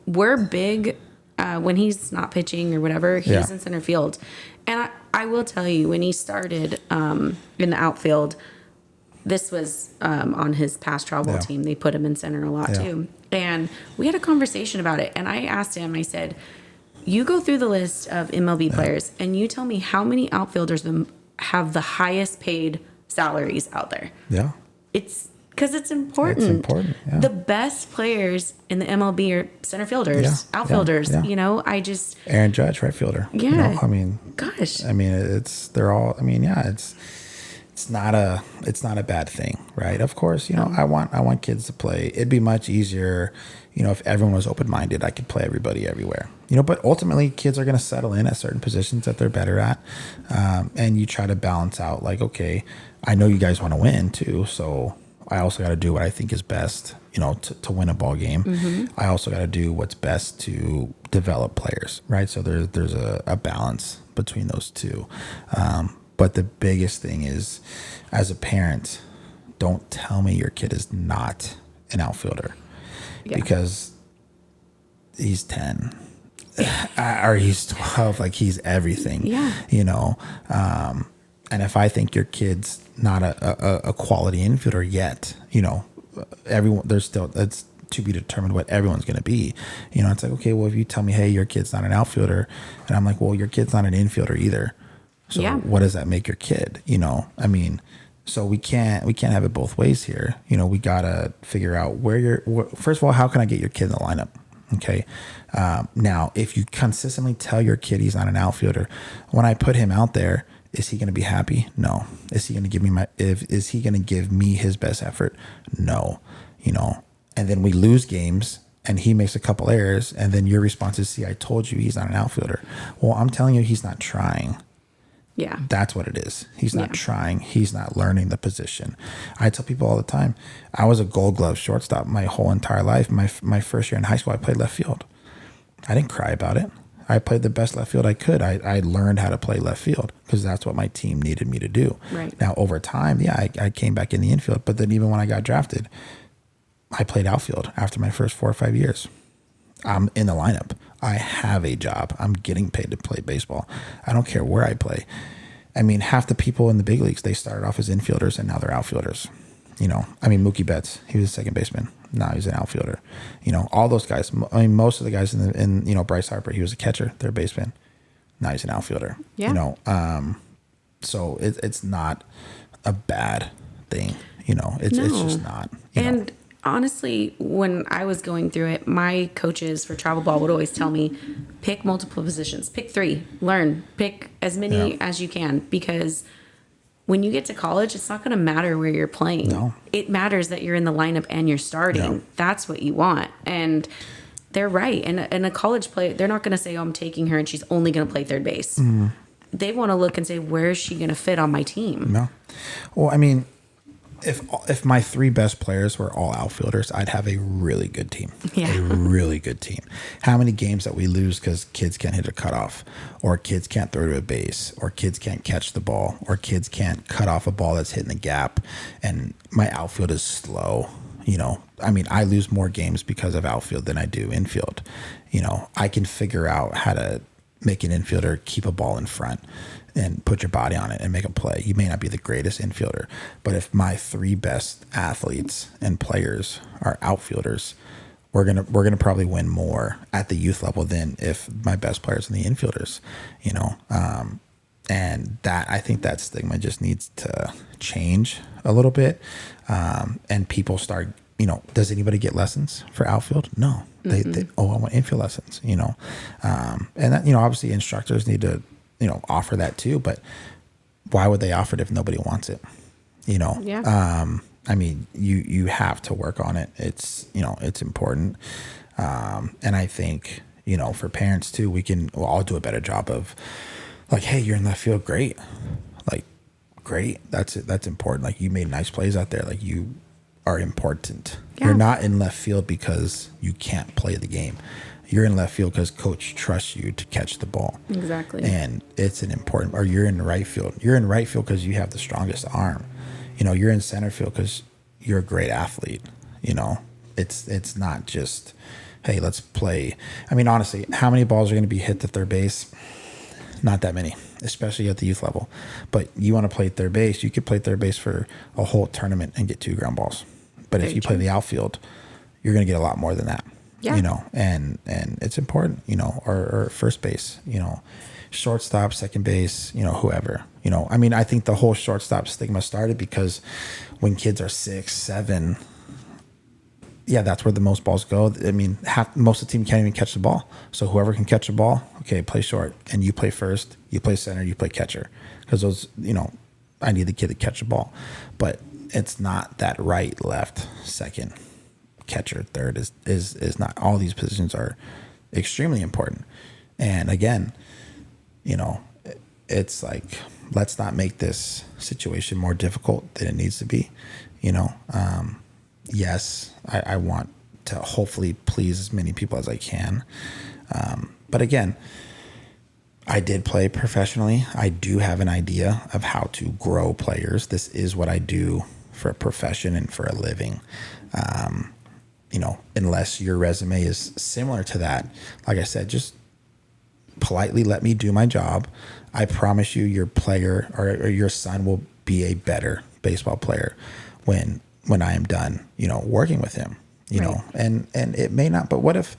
[SPEAKER 1] We're big when he's not pitching or whatever. He's in center field. And I will tell you, when he started in the outfield, this was on his past travel team. They put him in center a lot too. And we had a conversation about it. And I asked him, I said, you go through the list of MLB players and you tell me how many outfielders have the highest paid salaries out there. Yeah. It's because it's important. It's important. Yeah. The best players in the MLB are center fielders, outfielders. I just. Aaron Judge, right fielder. Yeah. Gosh. It's not a bad thing, right? Of course, I want kids to play. It'd be much easier, if everyone was open-minded. I could play everybody everywhere, but ultimately kids are going to settle in at certain positions that they're better at. And you try to balance out like, okay, I know you guys want to win too. So I also got to do what I think is best, to win a ball game. Mm-hmm. I also got to do what's best to develop players, right? So there's a balance between those two. But the biggest thing is, as a parent, don't tell me your kid is not an outfielder because he's 10 or he's 12. Like, he's everything, and if I think your kid's not a quality infielder yet, it's to be determined what everyone's going to be. It's like, okay, well, if you tell me, hey, your kid's not an outfielder, and I'm like, well, your kid's not an infielder either. So what does that make your kid? So we can't have it both ways here. We gotta figure out first of all, how can I get your kid in the lineup? Okay. Now, if you consistently tell your kid he's not an outfielder, when I put him out there, is he going to be happy? No. Is he going to give me is he going to give me his best effort? No. And then we lose games and he makes a couple errors, and then your response is, see, I told you he's not an outfielder. Well, I'm telling you, he's not trying. Yeah. That's what it is. He's not trying. He's not learning the position. I tell people all the time, I was a Gold Glove shortstop my whole entire life. My first year in high school, I played left field. I didn't cry about it. I played the best left field I could. I learned how to play left field because that's what my team needed me to do. Right. Now, over time, I came back in the infield. But then even when I got drafted, I played outfield after my first 4 or 5 years. I'm in the lineup. I have a job. I'm getting paid to play baseball. I don't care where I play. I mean, half the people in the big leagues, they started off as infielders and now they're outfielders. You know, I mean, Mookie Betts, he was a second baseman. Now he's an outfielder. You know, all those guys. I mean, most of the guys in you know, Bryce Harper, he was a catcher, third baseman. Now he's an outfielder.
[SPEAKER 2] Yeah.
[SPEAKER 1] You know, so it's not a bad thing. You know, it's just not.
[SPEAKER 2] And honestly, when I was going through it, my coaches for travel ball would always tell me, pick multiple positions, pick 3, learn, pick as many as you can, because when you get to college, it's not going to matter where you're playing.
[SPEAKER 1] No.
[SPEAKER 2] It matters that you're in the lineup and you're starting.
[SPEAKER 1] Yeah.
[SPEAKER 2] That's what you want. And they're right. And a college player, they're not going to say, oh, I'm taking her and she's only going to play third base. Mm-hmm. They want to look and say, where is she going to fit on my team?
[SPEAKER 1] No. Well, I mean, if my 3 best players were all outfielders, I'd have a really good team.
[SPEAKER 2] Yeah.
[SPEAKER 1] A really good team. How many games that we lose because kids can't hit a cutoff, or kids can't throw to a base, or kids can't catch the ball, or kids can't cut off a ball that's hitting the gap, and my outfield is slow. You know, I mean, I lose more games because of outfield than I do infield. You know, I can figure out how to make an infielder keep a ball in front and put your body on it and make a play. You may not be the greatest infielder, but if my 3 best athletes and players are outfielders, we're gonna probably win more at the youth level than if my best players are the infielders. You know, and that, I think that stigma just needs to change a little bit, and people start. You know, does anybody get lessons for outfield? No. They I want infield lessons. You know, and that, you know, obviously instructors need to, you know, offer that too, but why would they offer it if nobody wants it? You know, I mean, you have to work on it. It's, you know, it's important. And I think, you know, for parents too, we'll all do a better job of like, hey, you're in left field. Great. Like, great. That's it. That's important. Like, you made nice plays out there. Like, you are important. Yeah. You're not in left field because you can't play the game. You're in left field because coach trusts you to catch the ball.
[SPEAKER 2] Exactly.
[SPEAKER 1] And it's an important, or you're in right field. You're in right field because you have the strongest arm. You know, you're in center field because you're a great athlete. You know, it's not just, hey, let's play. I mean, honestly, how many balls are going to be hit to third base? Not that many, especially at the youth level. But you want to play third base, you could play third base for a whole tournament and get 2 ground balls. But if you play the outfield, you're going to get a lot more than that. Yeah. You know, and it's important, you know, or first base, you know, shortstop, second base, you know, whoever, you know. I mean, I think the whole shortstop stigma started because when kids are 6, 7, yeah, that's where the most balls go. I mean, most of the team can't even catch the ball. So whoever can catch the ball, okay, play short. And you play first, you play center, you play catcher. Because those, you know, I need the kid to catch the ball. But it's not that right, left, second, catcher, third is not. All these positions are extremely important. And again, you know, it's like, let's not make this situation more difficult than it needs to be, you know. Yes, I want to hopefully please as many people as I can. But again, I did play professionally. I do have an idea of how to grow players. This is what I do for a profession and for a living. You know, unless your resume is similar to that, like I said, just politely let me do my job. I promise you your player or your son will be a better baseball player when I am done, you know, working with him, you know, and it may not, but what if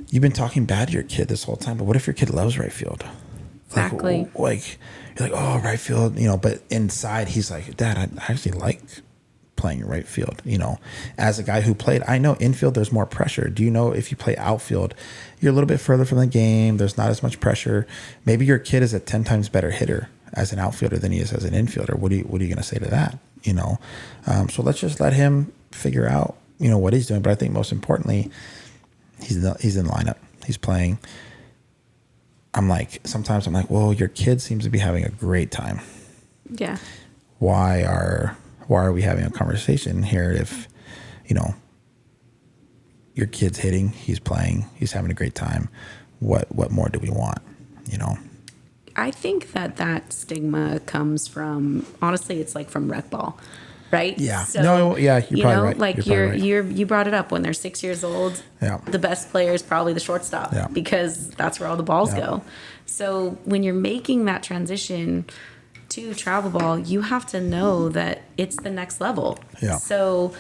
[SPEAKER 1] you've been talking bad to your kid this whole time, but what if your kid loves right field?
[SPEAKER 2] Exactly.
[SPEAKER 1] Like you're like, oh, right field, you know, but inside he's like, Dad, I actually like playing right field, you know. As a guy who played, I know infield, there's more pressure. Do you know if you play outfield, you're a little bit further from the game, there's not as much pressure. Maybe your kid is a 10 times better hitter as an outfielder than he is as an infielder. What are you going to say to that? You know, so let's just let him figure out, you know, what he's doing. But I think most importantly, he's in the lineup. He's playing. Sometimes I'm like, well, your kid seems to be having a great time.
[SPEAKER 2] Yeah.
[SPEAKER 1] Why are we having a conversation here if, you know, your kid's hitting, he's playing, he's having a great time. What more do we want, you know?
[SPEAKER 2] I think that stigma comes from, honestly, it's like from rec ball, right?
[SPEAKER 1] Yeah.
[SPEAKER 2] So,
[SPEAKER 1] no, yeah, you're probably right.
[SPEAKER 2] Like you brought it up when they're 6 years old.
[SPEAKER 1] Yeah.
[SPEAKER 2] The best player is probably the shortstop because that's where all the balls go. So when you're making that transition, to travel ball, you have to know that it's the next level.
[SPEAKER 1] Yeah.
[SPEAKER 2] So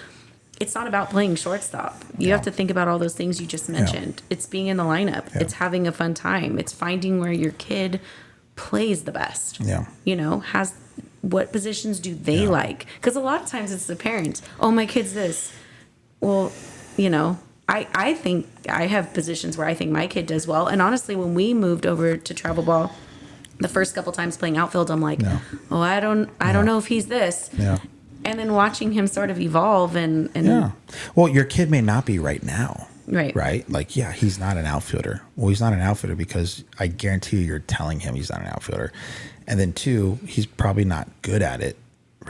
[SPEAKER 2] it's not about playing shortstop. You have to think about all those things you just mentioned. It's being in the lineup. It's having a fun time. It's finding where your kid plays the best.
[SPEAKER 1] Yeah.
[SPEAKER 2] You know, has what positions do they like? Because a lot of times it's the parents. Oh, my kid's this. Well, you know, I think I have positions where I think my kid does well. And honestly, when we moved over to travel ball, the first couple times playing outfield, I'm like, oh, I don't know if he's this.
[SPEAKER 1] Yeah.
[SPEAKER 2] And then watching him sort of evolve and
[SPEAKER 1] Well, your kid may not be right now.
[SPEAKER 2] Right.
[SPEAKER 1] Right? Like, yeah, he's not an outfielder. Well, he's not an outfielder because I guarantee you you're telling him he's not an outfielder. And then two, he's probably not good at it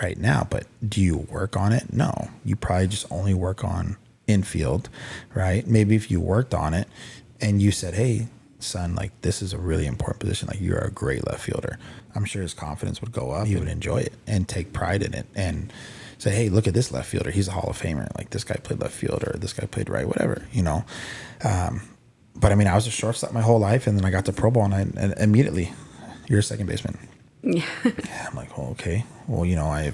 [SPEAKER 1] right now. But do you work on it? No. You probably just only work on infield, right? Maybe if you worked on it and you said, hey, son, like, this is a really important position. Like, you're a great left fielder. I'm sure his confidence would go up. He would enjoy it and take pride in it and say, hey, look at this left fielder. He's a Hall of Famer. Like, this guy played left field or this guy played right, whatever, you know. But I mean, I was a shortstop my whole life, and then I got to pro ball, and immediately, you're a second baseman.
[SPEAKER 2] Yeah.
[SPEAKER 1] I'm like, well, okay. Well, I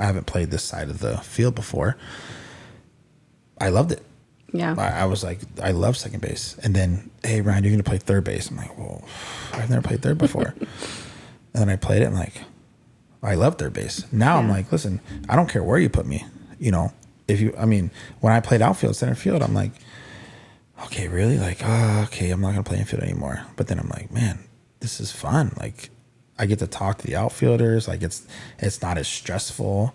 [SPEAKER 1] haven't played this side of the field before. I loved it.
[SPEAKER 2] Yeah.
[SPEAKER 1] I was like, I love second base. And then, hey, Ryan, you're going to play third base. I'm like, well, I've never played third before. And then I played it. I'm like, I love third base. Now I'm like, listen, I don't care where you put me. When I played outfield, center field, I'm like, okay, really? Like, okay, I'm not going to play infield anymore. But then I'm like, man, this is fun. Like, I get to talk to the outfielders. Like, it's not as stressful.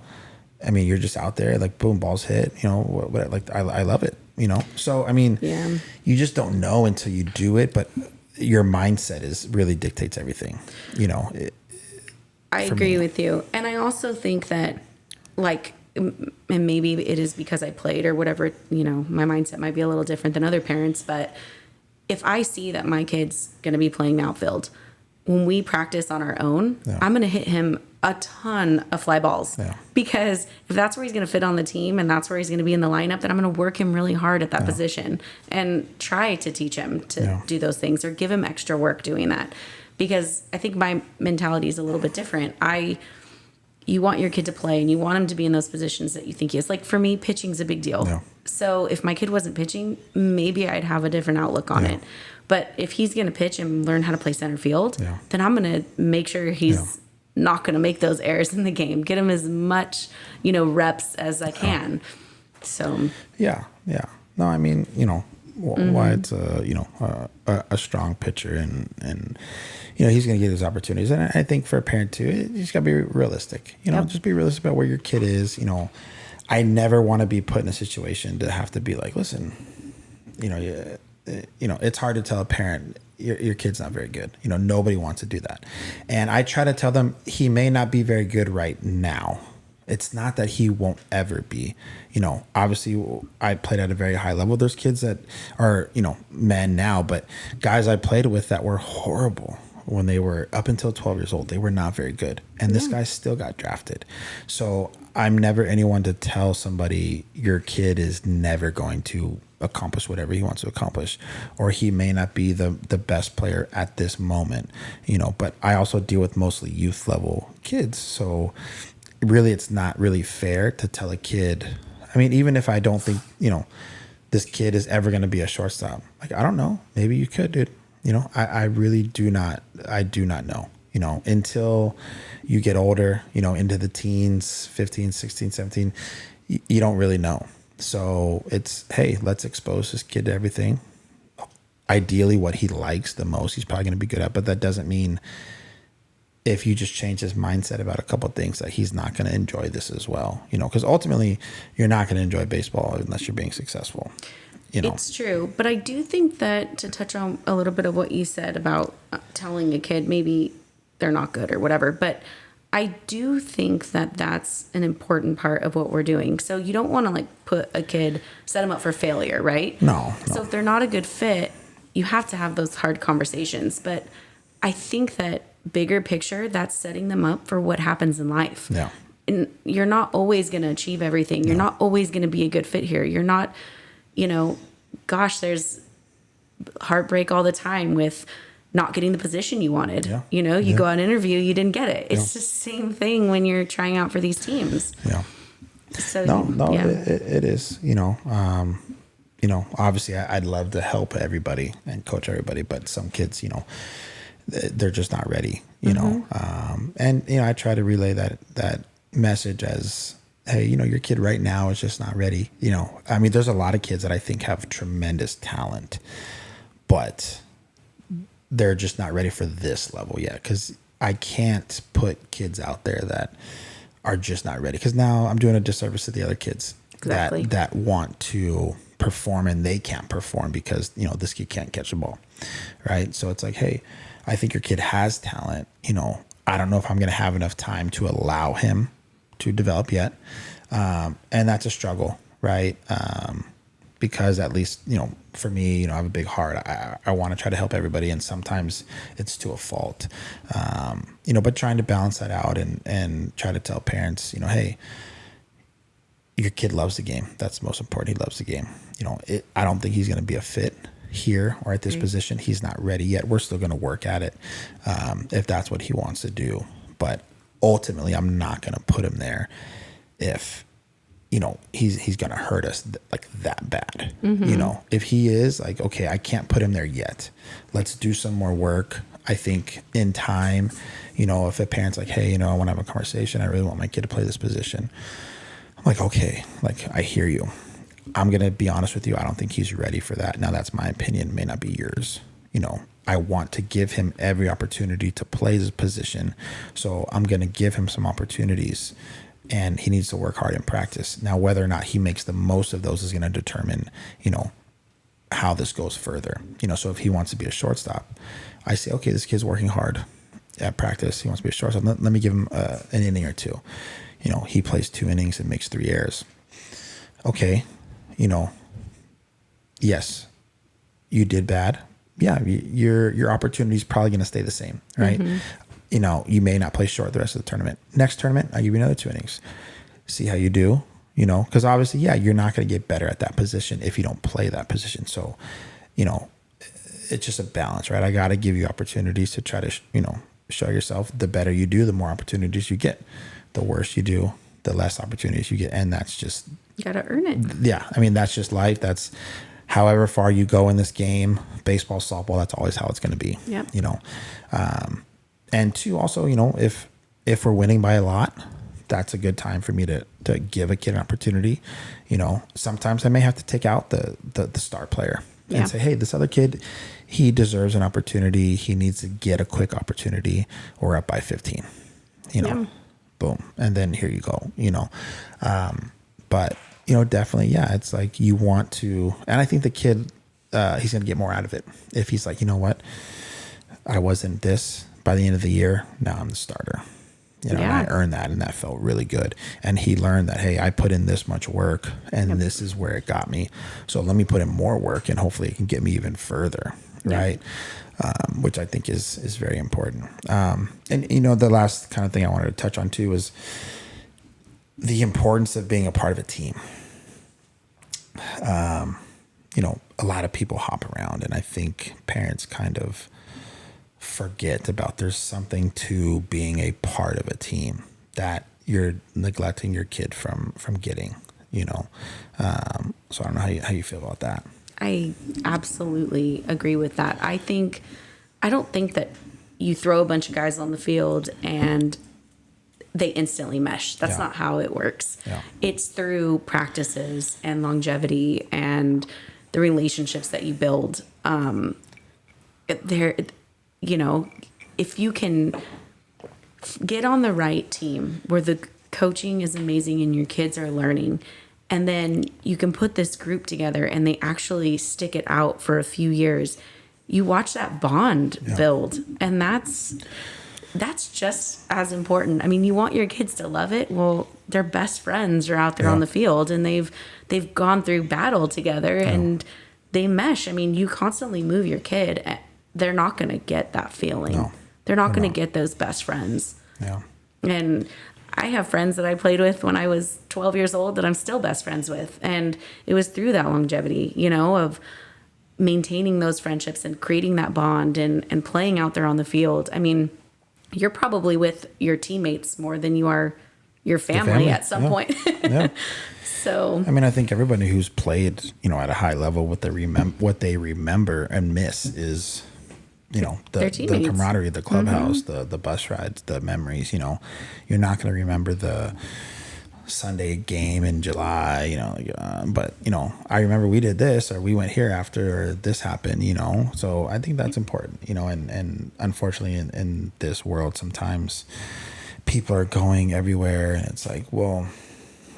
[SPEAKER 1] I mean, you're just out there, like, boom, balls hit, like, I love it, So, I mean, you just don't know until you do it, but your mindset really dictates everything,
[SPEAKER 2] I agree with you. And I also think that, like, and maybe it is because I played or whatever, my mindset might be a little different than other parents, but if I see that my kid's going to be playing outfield, when we practice on our own, I'm going to hit him a ton of fly balls because if that's where he's going to fit on the team and that's where he's going to be in the lineup, then I'm going to work him really hard at that position and try to teach him to do those things or give him extra work doing that. Because I think my mentality is a little bit different. You want your kid to play and you want him to be in those positions that you think he is. Like, for me, pitching's a big deal. Yeah. So if my kid wasn't pitching, maybe I'd have a different outlook on it. But if he's going to pitch and learn how to play center field, then I'm going to make sure he's not going to make those errors in the game. Get him as much, reps as I can. So. Yeah.
[SPEAKER 1] No, I mean, why it's a strong pitcher and he's going to get his opportunities. And I think for a parent too, you just got to be realistic. Just be realistic about where your kid is. I never want to be put in a situation to have to be like, listen, it's hard to tell a parent your kid's not very good. Nobody wants to do that. And I try to tell them he may not be very good right now. It's not that he won't ever be. Obviously I played at a very high level. There's kids that are, men now, but guys I played with that were horrible when they were up until 12 years old. They were not very good. And this guy still got drafted. So I'm never anyone to tell somebody your kid is never going to accomplish whatever he wants to accomplish, or he may not be the best player at this moment, but I also deal with mostly youth level kids. So really, it's not really fair to tell a kid. I mean, even if I don't think, this kid is ever going to be a shortstop, like, I don't know, maybe you could, dude. I really do not know, until you get older, into the teens, 15, 16, 17, you don't really know. So it's, hey, let's expose this kid to everything. Ideally, what he likes the most, he's probably going to be good at. But that doesn't mean if you just change his mindset about a couple of things that he's not going to enjoy this as well. Because ultimately, you're not going to enjoy baseball unless you're being successful.
[SPEAKER 2] It's true. But I do think that, to touch on a little bit of what you said about telling a kid maybe they're not good or whatever, but I do think that that's an important part of what we're doing. So you don't want to put a kid, set them up for failure, right?
[SPEAKER 1] No.
[SPEAKER 2] So if they're not a good fit, you have to have those hard conversations. But I think that bigger picture, that's setting them up for what happens in life.
[SPEAKER 1] Yeah.
[SPEAKER 2] And you're not always going to achieve everything. You're not always going to be a good fit here. You're not, there's heartbreak all the time with not getting the position you wanted.
[SPEAKER 1] Yeah.
[SPEAKER 2] You know, you
[SPEAKER 1] Yeah.
[SPEAKER 2] go on an interview, you didn't get it. It's
[SPEAKER 1] Yeah.
[SPEAKER 2] the same thing when you're trying out for these teams.
[SPEAKER 1] Yeah.
[SPEAKER 2] So
[SPEAKER 1] No,
[SPEAKER 2] yeah.
[SPEAKER 1] it is, obviously I'd love to help everybody and coach everybody, but some kids, they're just not ready, and, I try to relay that message as, hey, your kid right now is just not ready. I mean, there's a lot of kids that I think have tremendous talent, but they're just not ready for this level yet. Cause I can't put kids out there that are just not ready. Cause now I'm doing a disservice to the other kids
[SPEAKER 2] Exactly.
[SPEAKER 1] that want to perform and they can't perform because, this kid can't catch the ball. Right. So it's like, hey, I think your kid has talent. I don't know if I'm going to have enough time to allow him to develop yet. And that's a struggle, right? Because at least, for me, I have a big heart. I want to try to help everybody. And sometimes it's to a fault, but trying to balance that out and try to tell parents, hey, your kid loves the game. That's most important. He loves the game. I don't think he's going to be a fit here or at this position. He's not ready yet. We're still going to work at it if that's what he wants to do. But ultimately, I'm not going to put him there if, he's going to hurt us like that bad. If he is like, okay, I can't put him there yet. Let's do some more work. I think in time, if a parent's like, hey, I want to have a conversation. I really want my kid to play this position. I'm like, okay, like I hear you. I'm going to be honest with you. I don't think he's ready for that. Now that's my opinion, may not be yours. I want to give him every opportunity to play his position. So I'm going to give him some opportunities and he needs to work hard in practice. Now, whether or not he makes the most of those is going to determine, how this goes further. So if he wants to be a shortstop, I say, okay, this kid's working hard at practice. He wants to be a shortstop. Let me give him an inning or two. He plays 2 innings and makes 3 errors. Okay. Yes, you did bad. Yeah. Your opportunity is probably going to stay the same, right? You may not play short the rest of the tournament. Next tournament, I'll give you another 2 innings. See how you do, because obviously, yeah, you're not going to get better at that position if you don't play that position. So, it's just a balance, right? I got to give you opportunities to try to, show yourself. The better you do, the more opportunities you get. The worse you do, the less opportunities you get. And that's just,
[SPEAKER 2] You gotta earn it.
[SPEAKER 1] yeah. I mean, that's just life. That's however far you go in this game, baseball, softball, that's always how it's going to be,
[SPEAKER 2] Yep.
[SPEAKER 1] And two, also, if we're winning by a lot, that's a good time for me to give a kid an opportunity. Sometimes I may have to take out the star player and say, hey, this other kid, he deserves an opportunity. He needs to get a quick opportunity. We're up by 15, boom. And then here you go, but definitely, yeah, it's like you want to, and I think the kid, he's going to get more out of it. If he's like, you know what, I wasn't this by the end of the year. Now I'm the starter. And I earned that, and that felt really good. And he learned that, hey, I put in this much work, and this is where it got me. So let me put in more work, and hopefully it can get me even further, right? Which I think is very important. And the last kind of thing I wanted to touch on too is the importance of being a part of a team. A lot of people hop around, and I think parents kind of forget about there's something to being a part of a team that you're neglecting your kid from getting, so I don't know how you feel about that.
[SPEAKER 2] I absolutely agree with that. I don't think that you throw a bunch of guys on the field and they instantly mesh. That's not how it works.
[SPEAKER 1] Yeah.
[SPEAKER 2] It's through practices and longevity and the relationships that you build. If you can get on the right team where the coaching is amazing and your kids are learning, and then you can put this group together and they actually stick it out for a few years, you watch that bond build, and that's just as important. I mean, you want your kids to love it. Well, their best friends are out there on the field, and they've gone through battle together and they mesh. I mean, you constantly move your kid. They're not going to get that feeling.
[SPEAKER 1] No,
[SPEAKER 2] they're not going to get those best friends.
[SPEAKER 1] Yeah.
[SPEAKER 2] And I have friends that I played with when I was 12 years old that I'm still best friends with. And it was through that longevity, of maintaining those friendships and creating that bond and playing out there on the field. I mean, you're probably with your teammates more than you are your family at some point.
[SPEAKER 1] Yeah.
[SPEAKER 2] So,
[SPEAKER 1] I mean, I think everybody who's played, at a high level, what they remember and miss is,
[SPEAKER 2] Their
[SPEAKER 1] the
[SPEAKER 2] teammates.
[SPEAKER 1] camaraderie, the clubhouse, the bus rides, the memories. You're not going to remember the Sunday game in July, but I remember we did this, or we went here after, or this happened, So I think that's important, and unfortunately in this world, sometimes people are going everywhere, and it's like, well,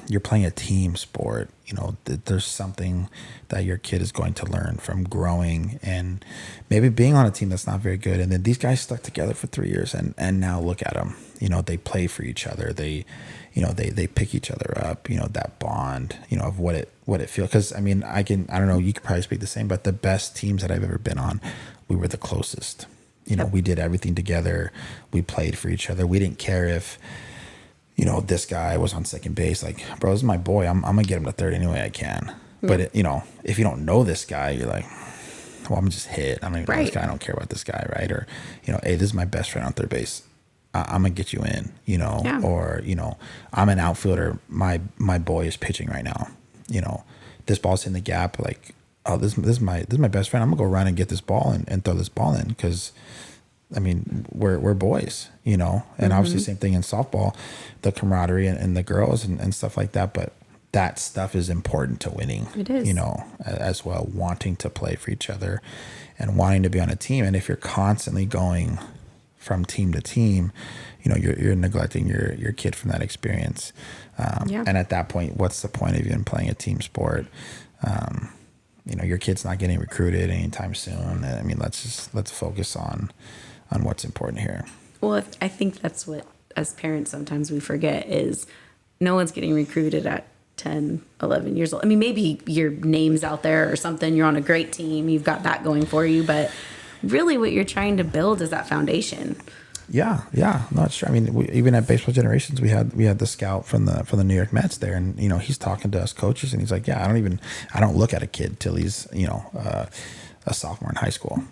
[SPEAKER 1] you're playing a team sport, there's something that your kid is going to learn from growing and maybe being on a team that's not very good. And then these guys stuck together for 3 years, and now look at them, they play for each other. They pick each other up, that bond, of what it feels. Cause I mean, I don't know, you could probably speak the same, but the best teams that I've ever been on, we were the closest, we did everything together. We played for each other. We didn't care if, this guy was on second base, like, bro, this is my boy. I'm gonna get him to third any way I can. But if you don't know this guy, you're like, well, I'm just hit. I don't even know this guy. I don't care about this guy, right? Or, hey, this is my best friend on third base. I'm gonna get you in, or I'm an outfielder. My boy is pitching right now. This ball's in the gap. Like, oh, this is my best friend. I'm gonna go run and get this ball and throw this ball in because, I mean, we're boys, and obviously same thing in softball, the camaraderie and the girls and stuff like that. But that stuff is important to winning.
[SPEAKER 2] It is,
[SPEAKER 1] as well, wanting to play for each other and wanting to be on a team. And if you're constantly going from team to team, you're neglecting your kid from that experience. And at that point, what's the point of even playing a team sport? Your kid's not getting recruited anytime soon. I mean, let's focus on what's important here.
[SPEAKER 2] Well, I think that's what, as parents, sometimes we forget is no one's getting recruited at 10, 11 years old. I mean, maybe your name's out there or something. You're on a great team. You've got that going for you. But really what you're trying to build is that foundation. Yeah.
[SPEAKER 1] No, it's true. I mean, even at Baseball Generations, we had the scout from the New York Mets there, and he's talking to us coaches, and he's like, yeah, I don't look at a kid till he's a sophomore in high school,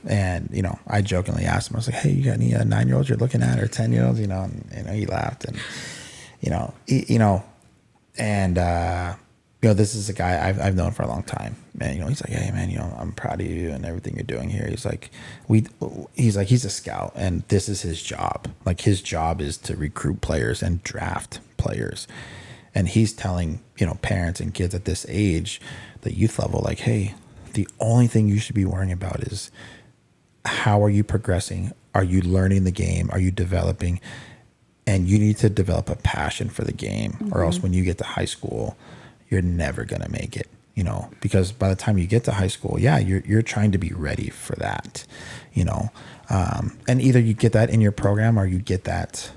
[SPEAKER 1] and I jokingly asked him, I was like, hey, you got any 9-year-olds you're looking at, or 10-year-olds, and he laughed, and this is a guy I've known for a long time, man. He's like, hey, man, I'm proud of you and everything you're doing here. He's like, he's a scout, and this is his job. Like, his job is to recruit players and draft players. And he's telling, parents and kids at this age, the youth level, like, hey, the only thing you should be worrying about is how are you progressing? Are you learning the game? Are you developing? And you need to develop a passion for the game, or else when you get to high school, you're never going to make it, because by the time you get to high school, you're trying to be ready for that, and either you get that in your program or you get that,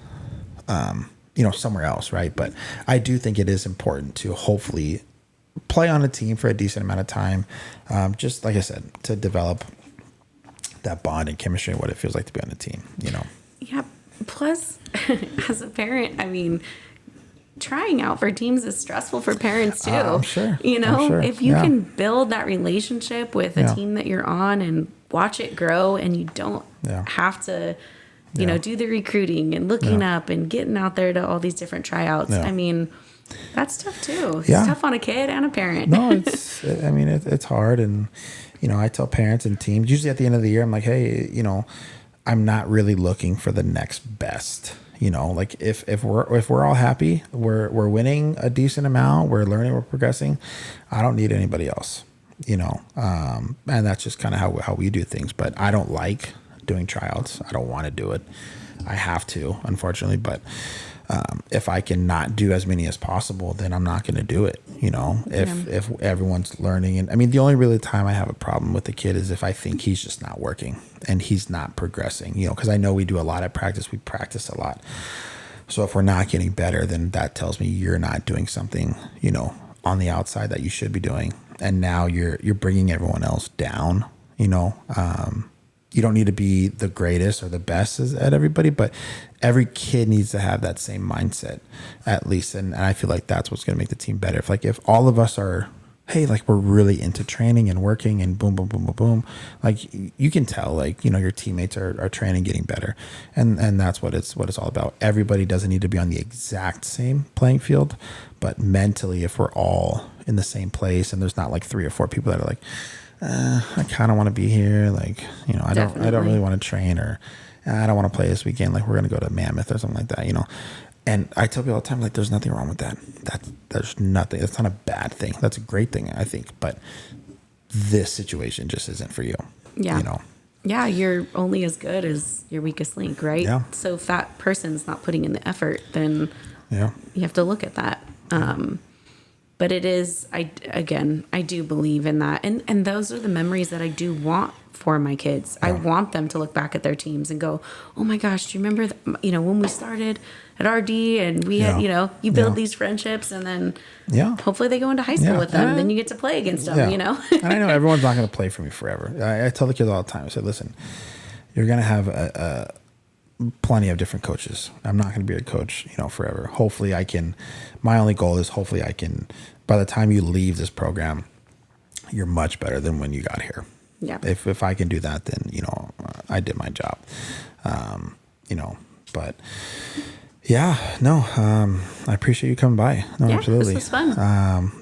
[SPEAKER 1] somewhere else. Right. But I do think it is important to hopefully play on a team for a decent amount of time. Just like I said, to develop that bond and chemistry and what it feels like to be on a team,
[SPEAKER 2] Yeah. Plus, as a parent, I mean, trying out for teams is stressful for parents too.
[SPEAKER 1] I'm sure.
[SPEAKER 2] If you can build that relationship with a team that you're on and watch it grow, and you don't have to, do the recruiting and looking up and getting out there to all these different tryouts.
[SPEAKER 1] Yeah.
[SPEAKER 2] I mean, that's tough too. It's tough on a kid and a parent.
[SPEAKER 1] No, it's hard. And, I tell parents and teams, usually at the end of the year, I'm like, hey, I'm not really looking for the next best. Like if we're all happy, we're winning a decent amount, we're learning, we're progressing, I don't need anybody else, and that's just kind of how we do things. But I don't like doing tryouts. I don't want to do it. I have to, unfortunately, but if I can not do as many as possible, then I'm not going to do it. If everyone's learning. And I mean, the only really time I have a problem with the kid is if I think he's just not working and he's not progressing, because I know we do a lot of practice. We practice a lot. So if we're not getting better, then that tells me you're not doing something, on the outside that you should be doing. And now you're bringing everyone else down, you don't need to be the greatest or the best at everybody, but every kid needs to have that same mindset at least. And I feel like that's what's going to make the team better. If all of us are, hey, like we're really into training and working and boom, boom, boom, boom, boom. Like you can tell, like, your teammates are training, getting better. And that's what it's all about. Everybody doesn't need to be on the exact same playing field, but mentally, if we're all in the same place and there's not like 3 or 4 people that are like, I kind of want to be here. Like, I don't really want to train, or I don't want to play this weekend. Like we're going to go to Mammoth or something like that, And I tell people all the time, like, there's nothing wrong with that. There's nothing. That's not a bad thing. That's a great thing, I think. But this situation just isn't for you.
[SPEAKER 2] Yeah. Yeah, you're only as good as your weakest link, right?
[SPEAKER 1] Yeah.
[SPEAKER 2] So if that person's not putting in the effort, then
[SPEAKER 1] you
[SPEAKER 2] have to look at that. But it is, I do believe in that. And those are the memories that I do want for my kids. Yeah. I want them to look back at their teams and go, oh my gosh, do you remember, when we started at RD and we had, you build these friendships, and then hopefully they go into high school with them. And then you get to play against them, And
[SPEAKER 1] I know everyone's not going to play for me forever. I tell the kids all the time, I say, listen, you're going to have plenty of different coaches. I'm not going to be a coach, forever. Hopefully my only goal is hopefully I can, by the time you leave this program, you're much better than when you got here.
[SPEAKER 2] Yeah.
[SPEAKER 1] If I can do that, then, I did my job. But yeah, no, I appreciate you coming by. No, absolutely.
[SPEAKER 2] This was fun.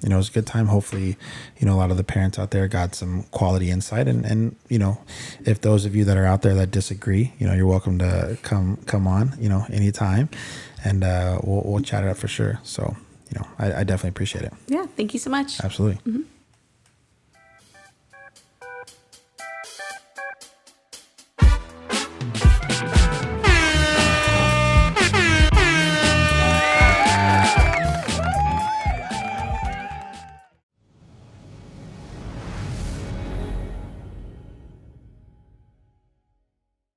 [SPEAKER 1] It was a good time. Hopefully, a lot of the parents out there got some quality insight, and if those of you that are out there that disagree, you're welcome to come on, anytime, and we'll chat it up for sure. So, I definitely appreciate it.
[SPEAKER 2] Yeah. Thank you so much.
[SPEAKER 1] Absolutely. Mm-hmm.